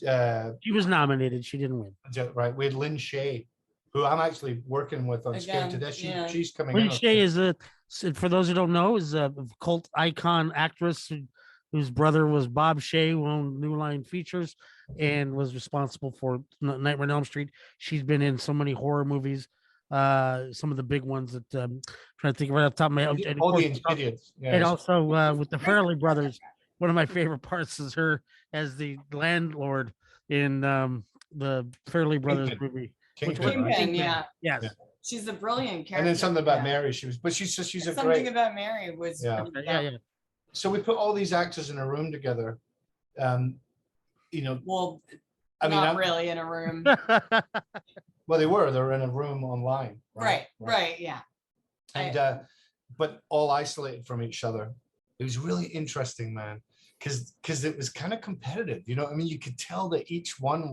she was nominated. She didn't win. Right. We had Lynn Shay, who I'm actually working with on Scared to Death. She's coming in. Lynn Shay is for those who don't know, is a cult icon actress whose brother was Bob Shay, who owned New Line Features and was responsible for Nightmare on Elm Street. She's been in so many horror movies. Some of the big ones that I'm trying to think right off the top of my head. And also with the Farrelly brothers, one of my favorite parts is her as the landlord in the Farrelly brothers movie. Kingpin, yeah. Yes. She's a brilliant character. And then something about Mary, she's a something great. About Mary was Yeah. So we put all these actors in a room together. Well, I mean, not really in a room. Well, they were in a room online. Right, yeah. And but all isolated from each other. It was really interesting, man, because it was kind of competitive. You know what I mean? You could tell that each one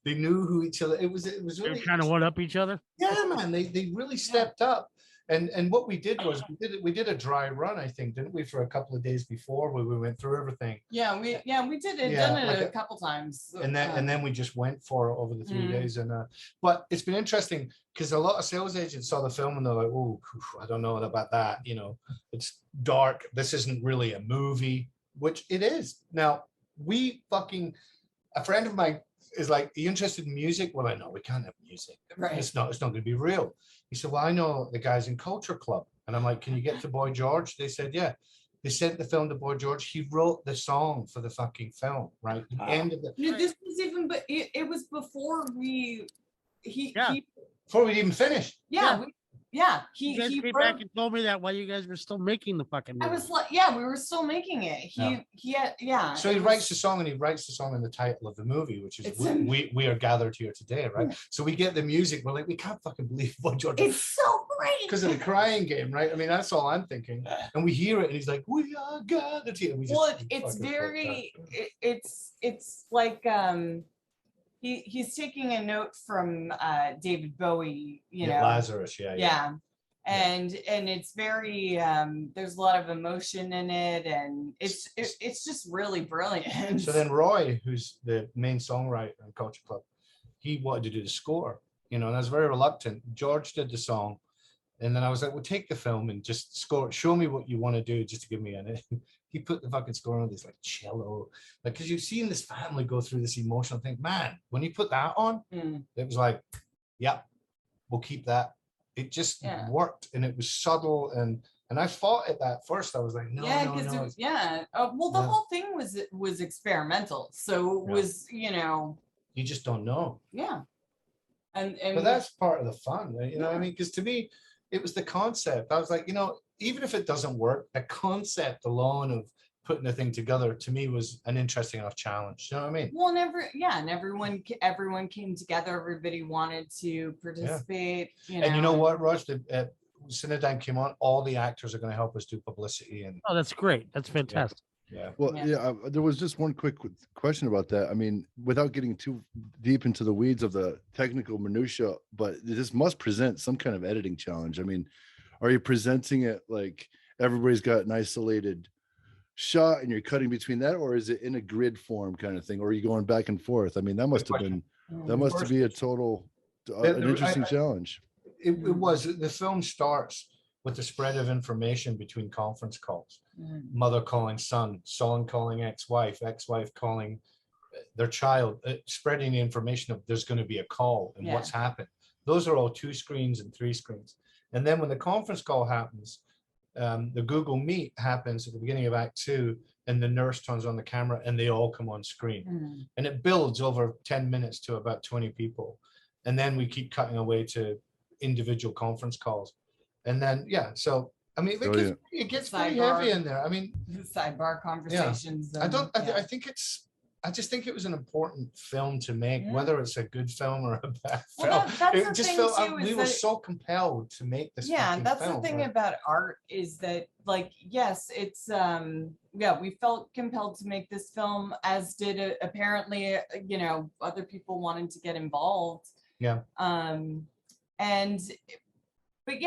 they knew who each other. It was really kind of one up each other. Yeah, man. They really stepped up. And what we did was we did a dry run, I think, didn't we, for a couple of days before, where we went through everything. Yeah, we did it, done it a couple times. And then we just went for it over the 3 days. And but it's been interesting, because a lot of sales agents saw the film and they're like, oh, I don't know about that. It's dark. This isn't really a movie, which it is. Now, a friend of mine is like, are you interested in music? Well, I know we can't have music. Right. It's not going to be real. He said, well, I know the guys in Culture Club. And I'm like, can you get to Boy George? They said, yeah. They sent the film to Boy George. He wrote the song for the fucking film, right? The end of the. This was even, but it was before before we'd even finished. You guys came back and told me that while you guys were still making the fucking movie. I was like, we were still making it. So he writes the song, and he writes the song in the title of the movie, which is we are gathered here today, right? So we get the music. We're like, we can't fucking believe what George. It's so great because of the crying game, right? I mean, that's all I'm thinking. And we hear it, and he's like, we are gathered here. It's very. It's like he's taking a note from David Bowie, Lazarus, and it's very there's a lot of emotion in it, and it's just really brilliant. So then Roy, who's the main songwriter in Culture Club, he wanted to do the score, and I was very reluctant. George did the song, and then I was like, well, take the film and just score it. Show me what you want to do, just to give me an. He put the fucking score on this like cello, like, because you've seen this family go through this emotional thing, man. When you put that on, it was like, yep, we'll keep that. It just worked, and it was subtle, and I fought at that first. I was like, no. Well, the whole thing was experimental, so it was, you just don't know. And but that's part of the fun, you know what I mean? Because to me, it was the concept. I was like, even if it doesn't work, the concept alone of putting the thing together to me was an interesting enough challenge. You know what I mean? Well, and everyone came together. Everybody wanted to participate. And you know what, Raj? Cinedigm came on. All the actors are going to help us do publicity and. Oh, that's great. That's fantastic. Yeah. Well, there was just one quick question about that. I mean, without getting too deep into the weeds of the technical minutia, but this must present some kind of editing challenge. I mean, are you presenting it like everybody's got an isolated shot and you're cutting between that, or is it in a grid form kind of thing, or are you going back and forth? I mean, that must be a total an interesting challenge. It was. The film starts with the spread of information between conference calls. Mother calling son calling ex-wife calling their child, spreading the information of there's going to be a call and what's happened. Those are all 2 screens and 3 screens. And then when the conference call happens, the Google Meet happens at the beginning of Act 2, and the nurse turns on the camera and they all come on screen. And it builds over 10 minutes to about 20 people. And then we keep cutting away to individual conference calls. And then, so, I mean, it gets pretty heavy in there. I mean, sidebar conversations. I just think it was an important film to make, whether it's a good film or a bad film. That's the thing too, we were so compelled to make this. That's the thing about art, is that, like, yes, it's we felt compelled to make this film, as did apparently other people wanted to get involved. We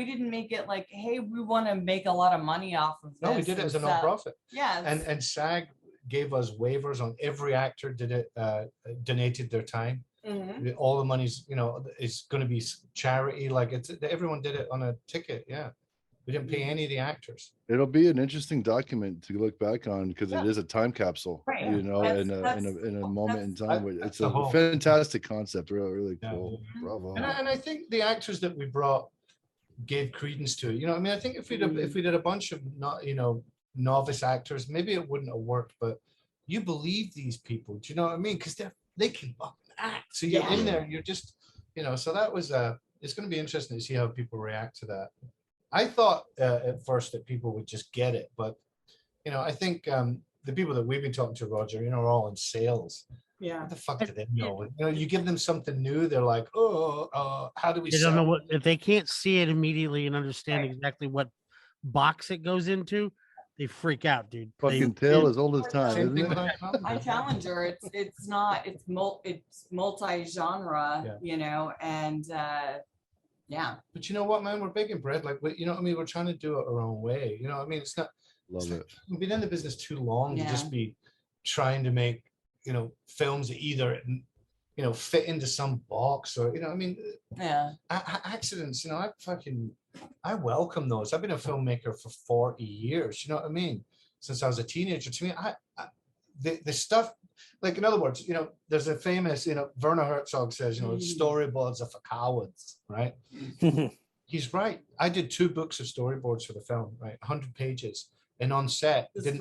didn't make it like, hey, we want to make a lot of money off of this. No, we did it as a nonprofit. And SAG gave us waivers on every actor donated their time. All the money's is going to be charity. Like everyone did it on a ticket. We didn't pay any of the actors. It'll be an interesting document to look back on, because it is a time capsule, in a moment in time. It's a fantastic concept. Really cool. Bravo. And I think the actors that we brought gave credence to it. I mean, I think if we did a bunch of novice actors, maybe it wouldn't have worked. But you believe these people. Do you know what I mean? Because they can act. So you're in there. You're just So that was it's going to be interesting to see how people react to that. I thought at first that people would just get it, but I think the people that we've been talking to, Roger, are all in sales. What the fuck do they know? You give them something new, they're like, how do we? They don't know what, if they can't see it immediately and understand exactly what box it goes into. They freak out, dude. Fucking tale as old as time, isn't it? I challenge her. It's multi-genre, and. But you know what, man? We're big and bread. Like, we're trying to do it our own way. It's not. Love it. We've been in the business too long to just be trying to make, films that either, fit into some box or, accidents. I welcome those. I've been a filmmaker for 40 years. You know what I mean? Since I was a teenager. To me, the stuff. Like, in other words, there's a famous, Werner Herzog says, storyboards are for cowards, right? He's right. I did 2 books of storyboards for the film, right? 100 pages. And on set, didn't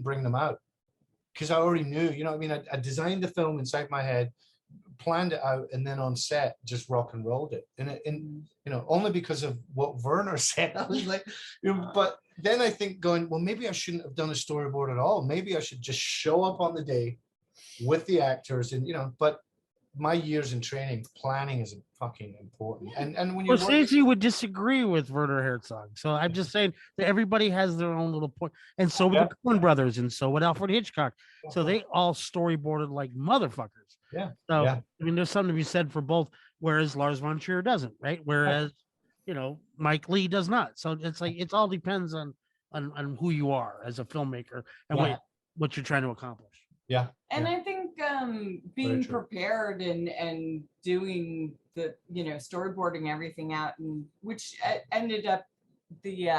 bring them out. Because I already knew, I designed the film inside my head, planned it out, and then on set, just rock and rolled it. And only because of what Werner said. I was like, but then I think well, maybe I shouldn't have done a storyboard at all. Maybe I should just show up on the day with the actors and, but my years in training, planning is fucking important. And when you're Stacey would disagree with Werner Herzog. So I'm just saying that everybody has their own little point. And so would the Coen brothers, and so would Alfred Hitchcock. So they all storyboarded like motherfuckers. So I mean, there's something to be said for both, whereas Lars von Trier doesn't, right? Whereas Mike Lee does not. So it's like it all depends on who you are as a filmmaker and what you're trying to accomplish. And I think being prepared and doing the storyboarding everything out, and which ended up the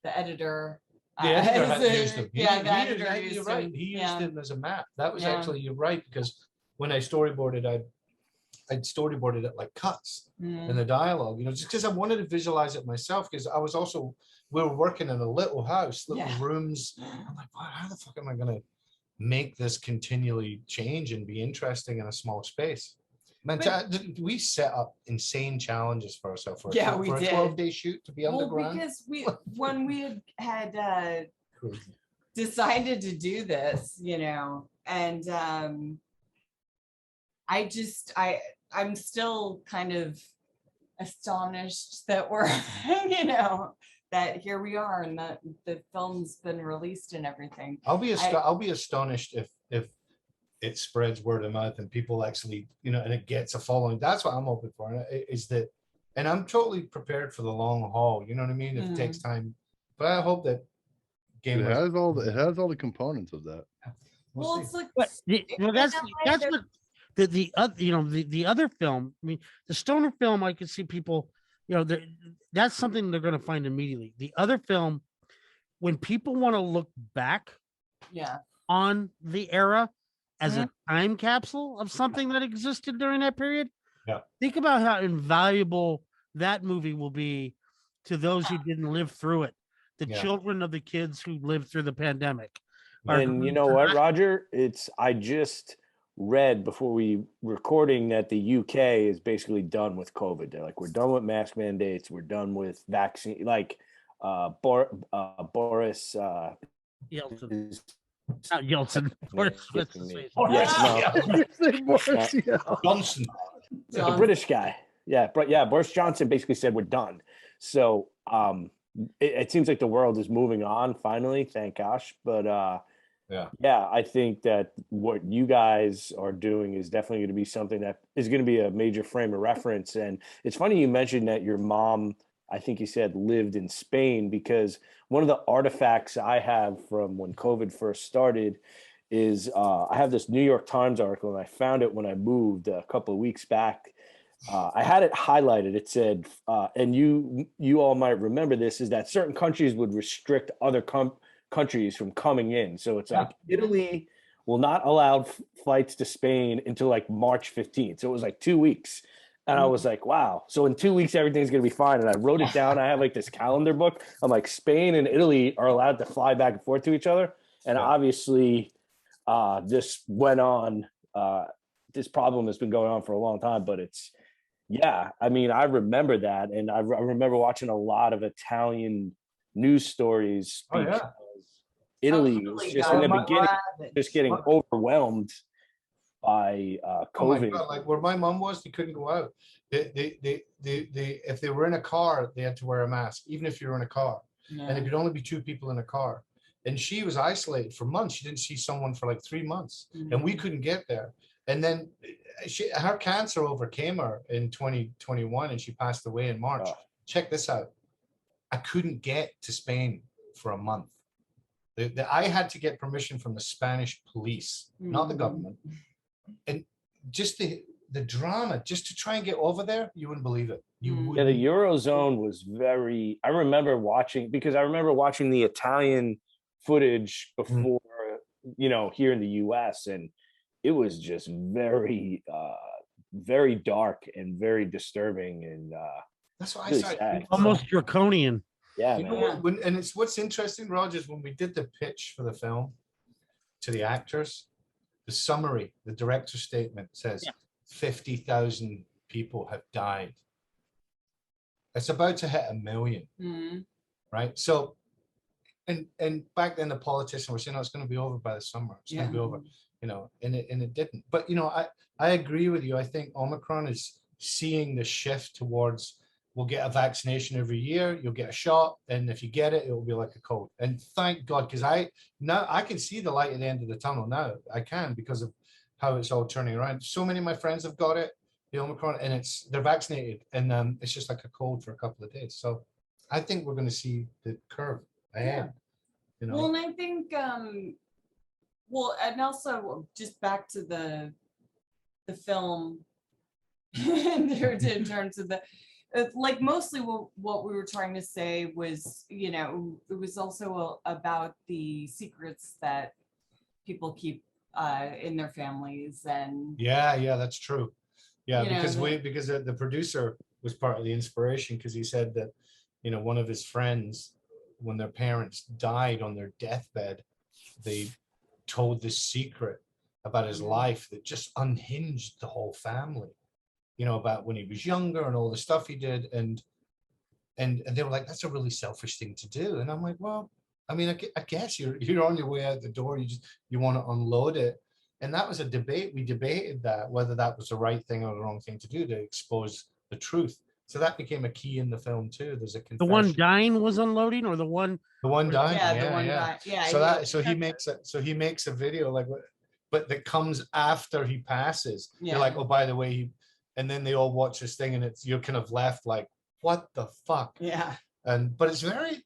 editor. The editor had used them. The editor used you're right. them. He used them as a map. That was actually, you're right, because when I storyboarded, I'd storyboarded it like cuts in the dialogue, just because I wanted to visualize it myself. Because we were working in a little house, little rooms. I'm like, wow, how the fuck am I going to make this continually change and be interesting in a small space? Man, we set up insane challenges for ourselves for, Yeah, we for a did. 12-day shoot to be Well, underground. because when we had Crazy. decided to do this, and I'm still kind of astonished that we're, that here we are and that the film's been released and everything. I'll be astonished if it spreads word of mouth and people actually, and it gets a following. That's what I'm hoping for. Is that, and I'm totally prepared for the long haul. You know what I mean? If it takes time, but I hope that It has all the components of that. Well, it's like that's what the other the other film. I mean, the stoner film, I could see people, that's something they're going to find immediately. The other film, when people want to look back, on the era as a time capsule of something that existed during that period. Yeah. Think about how invaluable that movie will be to those who didn't live through it. The children of the kids who lived through the pandemic. And you know what, Roger? I just read before we recording that the UK is basically done with COVID. They're like, we're done with mask mandates. We're done with vaccine. Like Boris. Yeltsin. Not Yeltsin. Boris Johnson. The British guy. Yeah, but Boris Johnson basically said we're done. So it seems like the world is moving on finally, thank gosh. But I think that what you guys are doing is definitely going to be something that is going to be a major frame of reference. And it's funny you mentioned that your mom, I think you said, lived in Spain, because one of the artifacts I have from when COVID first started is I have this New York Times article, and I found it when I moved a couple of weeks back. I had it highlighted. It said, and you all might remember this, is that certain countries would restrict other countries from coming in. So it's like Italy will not allow flights to Spain until like March 15th. So it was like 2 weeks. And I was like, wow. So in 2 weeks, everything's going to be fine. And I wrote it down. I have like this calendar book. I'm like, Spain and Italy are allowed to fly back and forth to each other. And obviously this went on. This problem has been going on for a long time, but I mean, I remember that. And I remember watching a lot of Italian news stories. Because Italy was just in the beginning, just getting overwhelmed by COVID. Oh my God, like where my mom was, they couldn't go out. If they were in a car, they had to wear a mask, even if you were in a car. And it could only be 2 people in a car. And she was isolated for months. She didn't see someone for like 3 months, and we couldn't get there. And then her cancer overcame her in 2021, and she passed away in March. Check this out. I couldn't get to Spain for a month. I had to get permission from the Spanish police, not the government. And just the drama, just to try and get over there, you wouldn't believe it. You wouldn't. The Eurozone was very, I remember watching the Italian footage before, here in the US, and it was just very, very dark and very disturbing. And that's what really I saw. Almost draconian. Yeah, you know what, and it's what's interesting, Roger, is when we did the pitch for the film to the actors, the summary, the director's statement says 50,000 people have died. It's about to hit 1 million, right? So, and back then the politicians were saying, "Oh, it's going to be over by the summer. It's going to be over," and it didn't. But I agree with you. I think Omicron is seeing the shift towards, we'll get a vaccination every year, you'll get a shot, and if you get it, it will be like a cold. And thank God, because I can see the light at the end of the tunnel now. I can, because of how it's all turning around. So many of my friends have got it, the Omicron, and they're vaccinated, and it's just like a cold for a couple of days. So I think we're going to see the curve ahead. Well, and I think, and also just back to the film in terms of like mostly what we were trying to say was, it was also about the secrets that people keep in their families. And that's true. Because the producer was part of the inspiration, because he said that one of his friends, when their parents died on their deathbed, they told this secret about his life that just unhinged the whole family. you know, about when he was younger and all the stuff he did. And they were like, that's a really selfish thing to do. And I'm like, well, I mean, I guess you're on your way out the door. You want to unload it. And that was a debate. We debated that, whether that was the right thing or the wrong thing to do to expose the truth. So that became a key in the film too. There's a The confession. one dying was unloading, or the one dying. Yeah, the one guy. Yeah. So he makes a video like, but that comes after he passes. Yeah. You're like, oh, by the way, and then they all watch this thing, and you're kind of left like, what the fuck? Yeah. But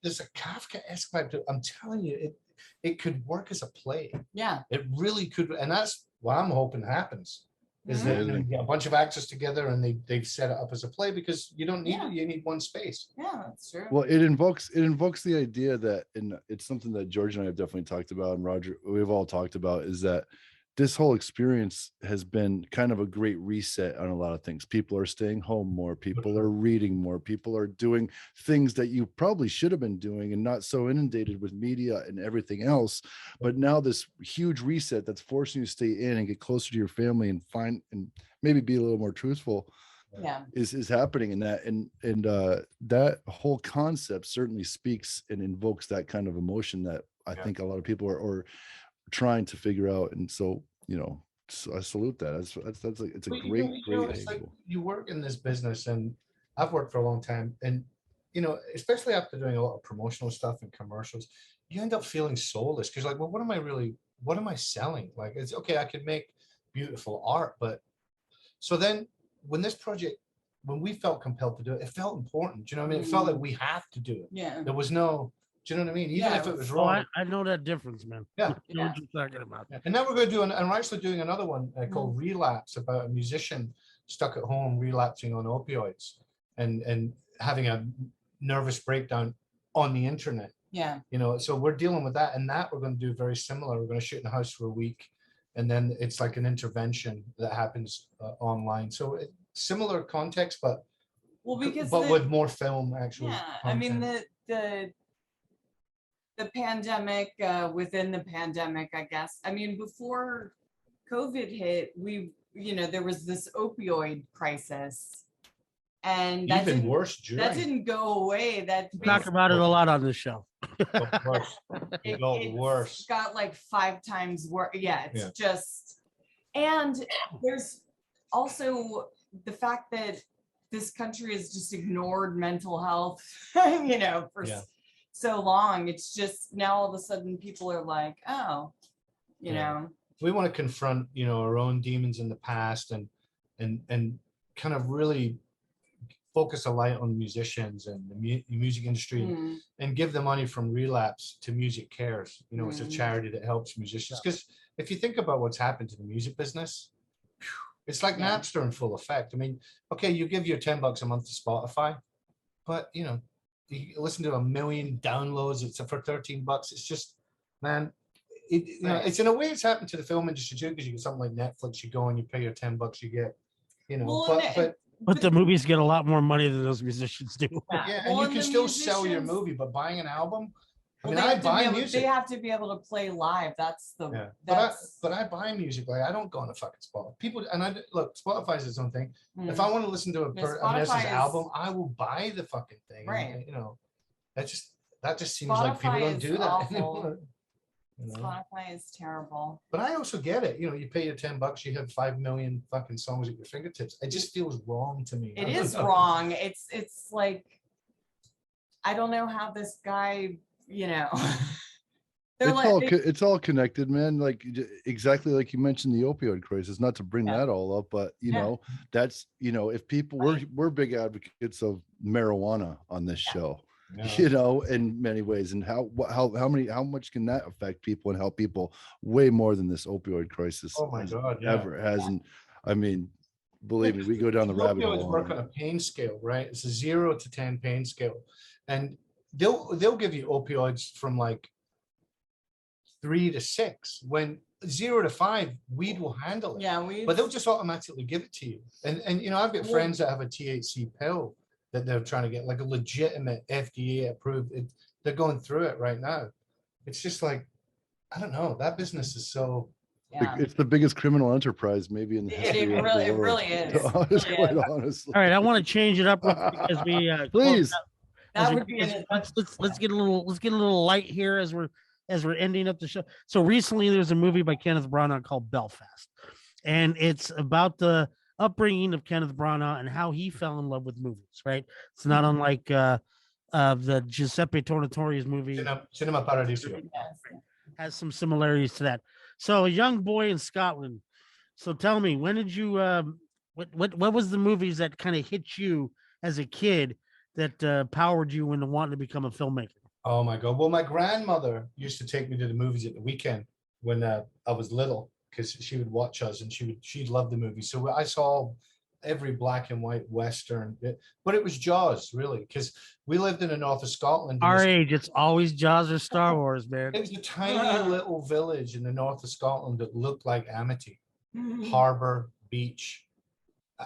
there's a Kafka-esque vibe to it. I'm telling you, it could work as a play. Yeah. It really could, and that's what I'm hoping happens. Is Mm-hmm. that you get a bunch of actors together and they've set it up as a play, because you don't need it, you need one space. Yeah, that's true. Well, it invokes the idea that, and it's something that George and I have definitely talked about, and Roger, we've all talked about, is that this whole experience has been kind of a great reset on a lot of things. People are staying home more, people are reading more, people are doing things that you probably should have been doing and not so inundated with media and everything else. But now this huge reset that's forcing you to stay in and get closer to your family and find and maybe be a little more truthful is happening in that. And that whole concept certainly speaks and invokes that kind of emotion that I think a lot of people are trying to figure out. And so, you know, so I salute that. That's like, it's a great it's like you work in this business, and I've worked for a long time, and you know, especially after doing a lot of promotional stuff and commercials, you end up feeling soulless, because like, well, what am I selling? Like, it's okay, I could make beautiful art, but so then when we felt compelled to do it, it felt important. Do you know what I mean? It felt like we have to do it. Yeah. There was no, do you know what I mean? Even if it was wrong. I know that difference, man. Yeah. I know what you're talking about. And now we're going to do, and we're actually doing another one called Relapse, about a musician stuck at home relapsing on opioids and having a nervous breakdown on the internet. Yeah. You know, so we're dealing with that, and that we're going to do very similar. We're going to shoot in the house for a week, and then it's like an intervention that happens online. So similar context, but with more film actually. Yeah, I mean the pandemic within the pandemic, I guess. I mean, before COVID hit, there was this opioid crisis, and that didn't go away. Talk about it a lot on this show. Of course. It got worse. It's got like 5 times worse. Yeah, it's just, and there's also the fact that this country has just ignored mental health, for so long. It's just now all of a sudden people are like, oh, you know. We want to confront, our own demons in the past and kind of really focus a light on musicians and the music industry and give the money from Relapse to Music Cares. It's a charity that helps musicians. Because if you think about what's happened to the music business, it's like Napster in full effect. I mean, okay, you give your $10 a month to Spotify, but you listen to 1 million downloads. It's for $13. It's just, man, it's in a way it's happened to the film industry too, because you get something like Netflix, you go and you pay your $10, you get, but the movies get a lot more money than those musicians do. Yeah, and you can still sell your movie, but buying an album, I buy music. They have to be able to play live. That's the. But I buy music. Like, I don't go on a fucking Spotify. People, and look, Spotify's its own thing. If I want to listen to a person's album, I will buy the fucking thing. Right. And, that just seems like people don't do that anymore. Spotify is terrible. But I also get it. You pay your $10, you have 5 million fucking songs at your fingertips. It just feels wrong to me. It is wrong. It's like, I don't know how this guy, it's all connected, man. Like, exactly like you mentioned the opioid crisis, not to bring that all up, but that's, if people, we're big advocates of marijuana on this show. In many ways, and how much can that affect people and help people way more than this opioid crisis ever has. And I mean, believe me, we go down the rabbit hole. Opioids work on a pain scale, right? It's a 0 to 10 pain scale, and they'll give you opioids from like 3 to 6. When 0 to 5, weed will handle it. But they'll just automatically give it to you. And I've got friends that have a THC pill that they're trying to get, like a legitimate FDA approved. They're going through it right now. It's just like, I don't know. That business is so Yeah. It's the biggest criminal enterprise maybe in the history of the world. It really is. Quite honestly. All right, I want to change it up real quick as we Please. That would be an let's get a little light here as we're ending up the show. So recently there's a movie by Kenneth Branagh called Belfast, and it's about the upbringing of Kenneth Branagh and how he fell in love with movies. Right, it's not unlike the Giuseppe Tornatori's movie. Cinema Paradiso. Yes. Has some similarities to that. So a young boy in Scotland. So tell me, when did you what was the movies that kind of hit you as a kid that powered you into wanting to become a filmmaker? Oh my God. Well, my grandmother used to take me to the movies at the weekend when I was little, because she would watch us and she'd love the movie. So I saw every black and white Western, but it was Jaws, really, because we lived in the north of Scotland. Our age, it's always Jaws or Star Wars, man. It was a tiny little village in the north of Scotland that looked like Amity. Harbor, beach.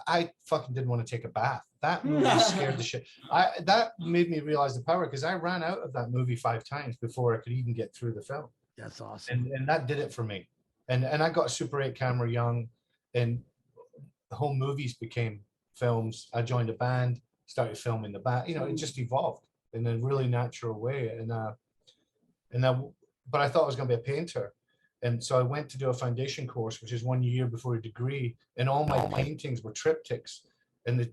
I fucking didn't want to take a bath. That movie scared the shit. That made me realize the power, because I ran out of that movie 5 times before I could even get through the film. That's awesome. And that did it for me. And I got a Super 8 camera young, and the whole movies became films. I joined a band, started filming the band. It just evolved in a really natural way. But I thought I was going to be a painter. And so I went to do a foundation course, which is 1 year before a degree. And all my paintings were triptychs. And the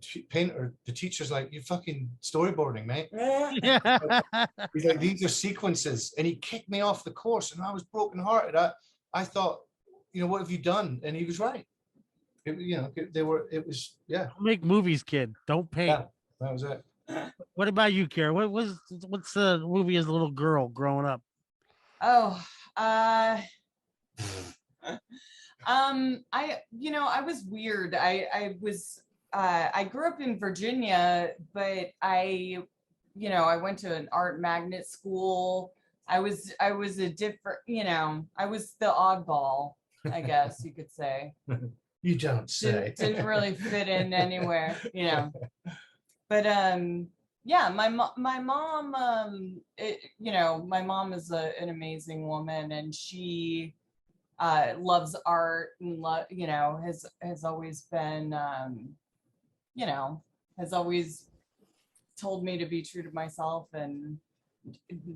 teacher's like, "You're fucking storyboarding, mate." He's like, "These are sequences." And he kicked me off the course, and I was brokenhearted. I thought, what have you done? And he was right. It was. Don't make movies, kid. Don't paint. Yeah, that was it. What about you, Kara? What's the movie as a little girl growing up? Oh, I was weird. I grew up in Virginia, but I went to an art magnet school. I was a different, I was the oddball, I guess you could say. You don't say. Didn't really fit in anywhere, But yeah, my mom, my mom is an amazing woman, and she loves art and has always been has always told me to be true to myself and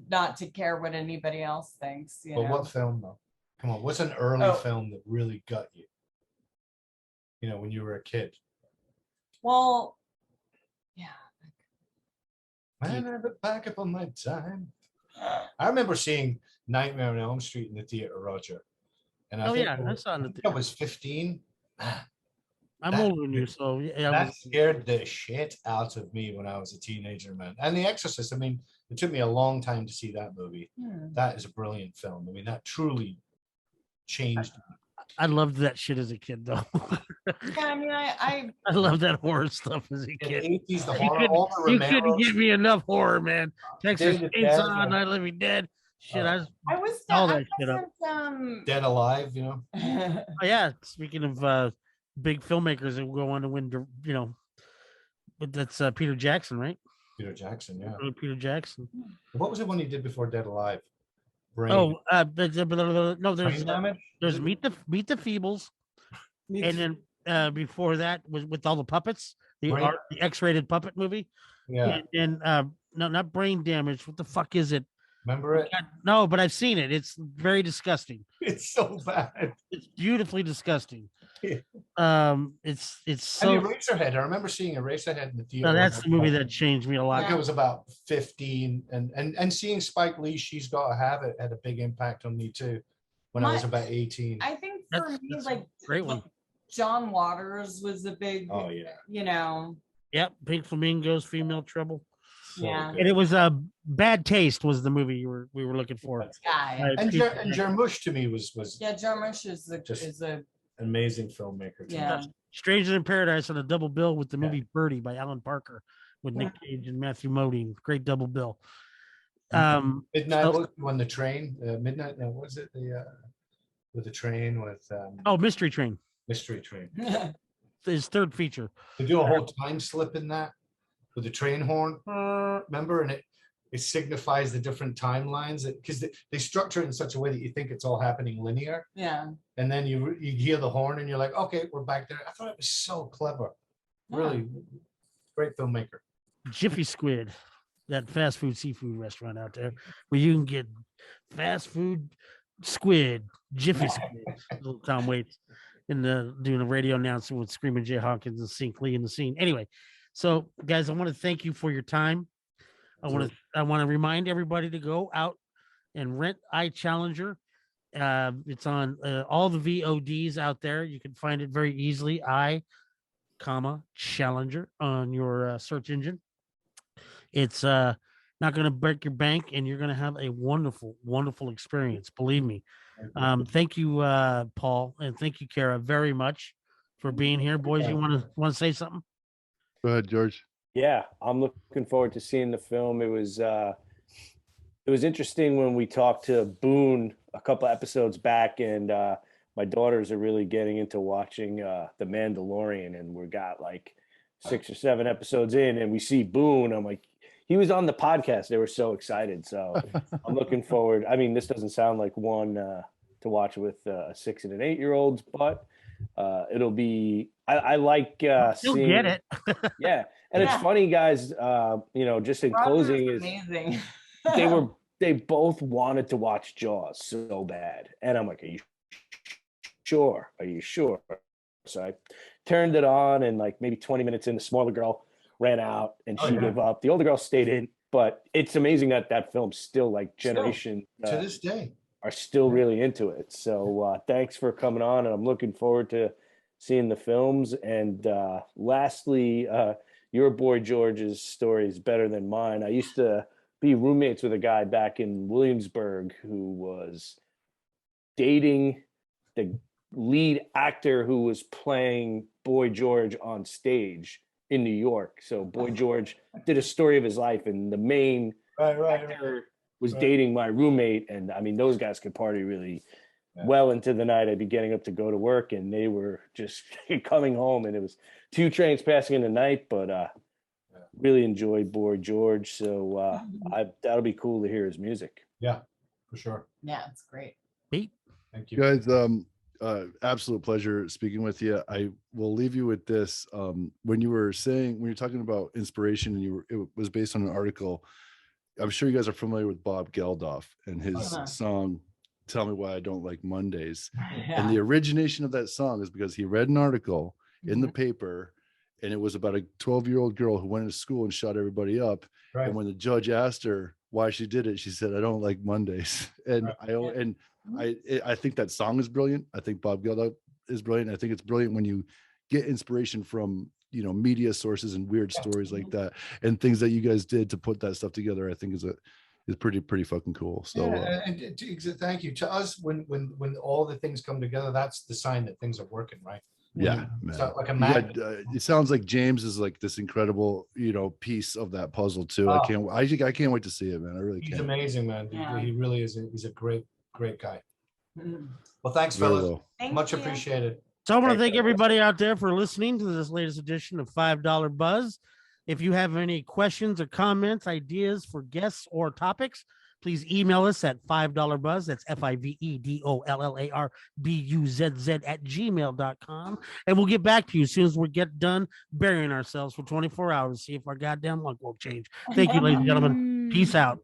not to care what anybody else thinks. But what film though? Come on, what's an early film that really got you? When you were a kid. Well, yeah. Man, I look back upon my time. I remember seeing Nightmare on Elm Street in the theater, Roger. And I saw it. I was 15. I'm older than you, so yeah. That scared the shit out of me when I was a teenager, man. And The Exorcist, it took me a long time to see that movie. That is a brilliant film. That truly changed me. I loved that shit as a kid, though. Yeah, I loved that horror stuff as a kid. In the 80s, the horror, you couldn't give me enough horror, man. Texas David Chainsaw, Dead, Night of the Living Dead. Shit, I was all that shit up. Dead Alive, Oh, yeah. Speaking of big filmmakers that will go on to win, but that's Peter Jackson, right? Peter Jackson, yeah. Peter Jackson. What was the one he did before Dead Alive? Brain. Oh, no, there's Damage? there's Meet the Feebles, and then before that was with all the puppets, the X-rated puppet movie. Yeah. And no, not Brain Damage. What the fuck is it? Remember it? No, but I've seen it. It's very disgusting. It's so bad. It's beautifully disgusting. Yeah. It's so. And Eraserhead. I remember seeing Eraserhead in the theater. No, that's the movie that changed me a I lot. think I was about 15, and seeing Spike Lee, She's Gotta Have It, had a big impact on me too. When I was about 18. I think for me, like great one. John Waters was a big. Oh yeah. Yep, Pink Flamingos, Female Trouble. So Yeah. good. And it was Bad Taste was the movie we were looking for. Yeah. And Jarmusch to me was Yeah, Jarmusch is an amazing filmmaker. To yeah. me. Stranger in Paradise on a double bill with the movie Birdie by Alan Parker with Nick Cage and Matthew Modine. Great double bill. Midnight on the train. Midnight. No, what was it? With the train with. Mystery Train. Mystery Train. His third feature. They do a whole time slip in that with the train horn. Remember, and it signifies the different timelines, because they structure it in such a way that you think it's all happening linear. Yeah. And then you hear the horn and you're like, okay, we're back there. I thought it was so clever. Really great filmmaker. Jiffy Squid, that fast food seafood restaurant out there where you can get fast food squid, Jiffy Squid. Little Tom Waits doing a radio announcement with Screaming Jay Hawkins and Sink Lee in the scene. Anyway, so guys, I want to thank you for your time. I want to remind everybody to go out and rent iChallenger. It's on all the VODs out there. You can find it very easily. Challenger on your search engine. It's not going to break your bank, and you're going to have a wonderful, wonderful experience. Believe me. Thank you, Paul, and thank you, Kara, very much for being here. Boys, you want to say something? Go ahead, George. Yeah, I'm looking forward to seeing the film. It was interesting when we talked to Boone a couple episodes back, and my daughters are really getting into watching The Mandalorian, and we got like 6 or 7 episodes in, and we see Boone. I'm like, he was on the podcast. They were so excited. So I'm looking forward. I mean, this doesn't sound like one to watch with a 6 and an 8-year-olds, but it'll be. I like seeing. Get it. Yeah. And it's funny, guys, just in closing is amazing. they both wanted to watch Jaws so bad. And I'm like, are you sure? Are you sure? So I turned it on, and like maybe 20 minutes in, the smaller girl ran out and she gave up. The older girl stayed in, but it's amazing that film still, like, generation to this day are still really into it. So thanks for coming on, and I'm looking forward to seeing the films. And lastly, your boy George's story is better than mine. I used to be roommates with a guy back in Williamsburg who was dating the lead actor who was playing Boy George on stage in New York. So Boy George did a story of his life, and the main actor was dating my roommate. And I mean, those guys could party really well into the night. I'd be getting up to go to work, and they were just coming home, and it was 2 trains passing in the night, but really enjoyed Boy George. So that'll be cool to hear his music. Yeah, for sure. Yeah, it's great. Pete, thank you guys. Absolute pleasure speaking with you. I will leave you with this. When you're talking about inspiration, and it was based on an article. I'm sure you guys are familiar with Bob Geldof and his song "Tell Me Why I Don't Like Mondays." And the origination of that song is because he read an article in the paper, and it was about a 12-year-old girl who went to school and shot everybody up. Right. And when the judge asked her why she did it, she said, "I don't like Mondays." And I think that song is brilliant. I think Bob Geldof is brilliant. I think it's brilliant when you get inspiration from, media sources and weird stories like that, and things that you guys did to put that stuff together. I think is pretty fucking cool. So thank you. To us, when all the things come together, that's the sign that things are working, right? Yeah, man. So like a it sounds like James is like this incredible, piece of that puzzle too. I can't wait to see it, man. I really can't. He's amazing, man. Yeah. He really is. He's a great guy. Well, thanks, fellas. Much appreciated. So I want to thank everybody out there for listening to this latest edition of $5 Buzz. If you have any questions or comments, ideas for guests or topics, please email us at $5buzz. That's FIVEDOLLARBUZZ@gmail.com. And we'll get back to you as soon as we get done burying ourselves for 24 hours. See if our goddamn luck won't change. Thank you, ladies and gentlemen. Peace out.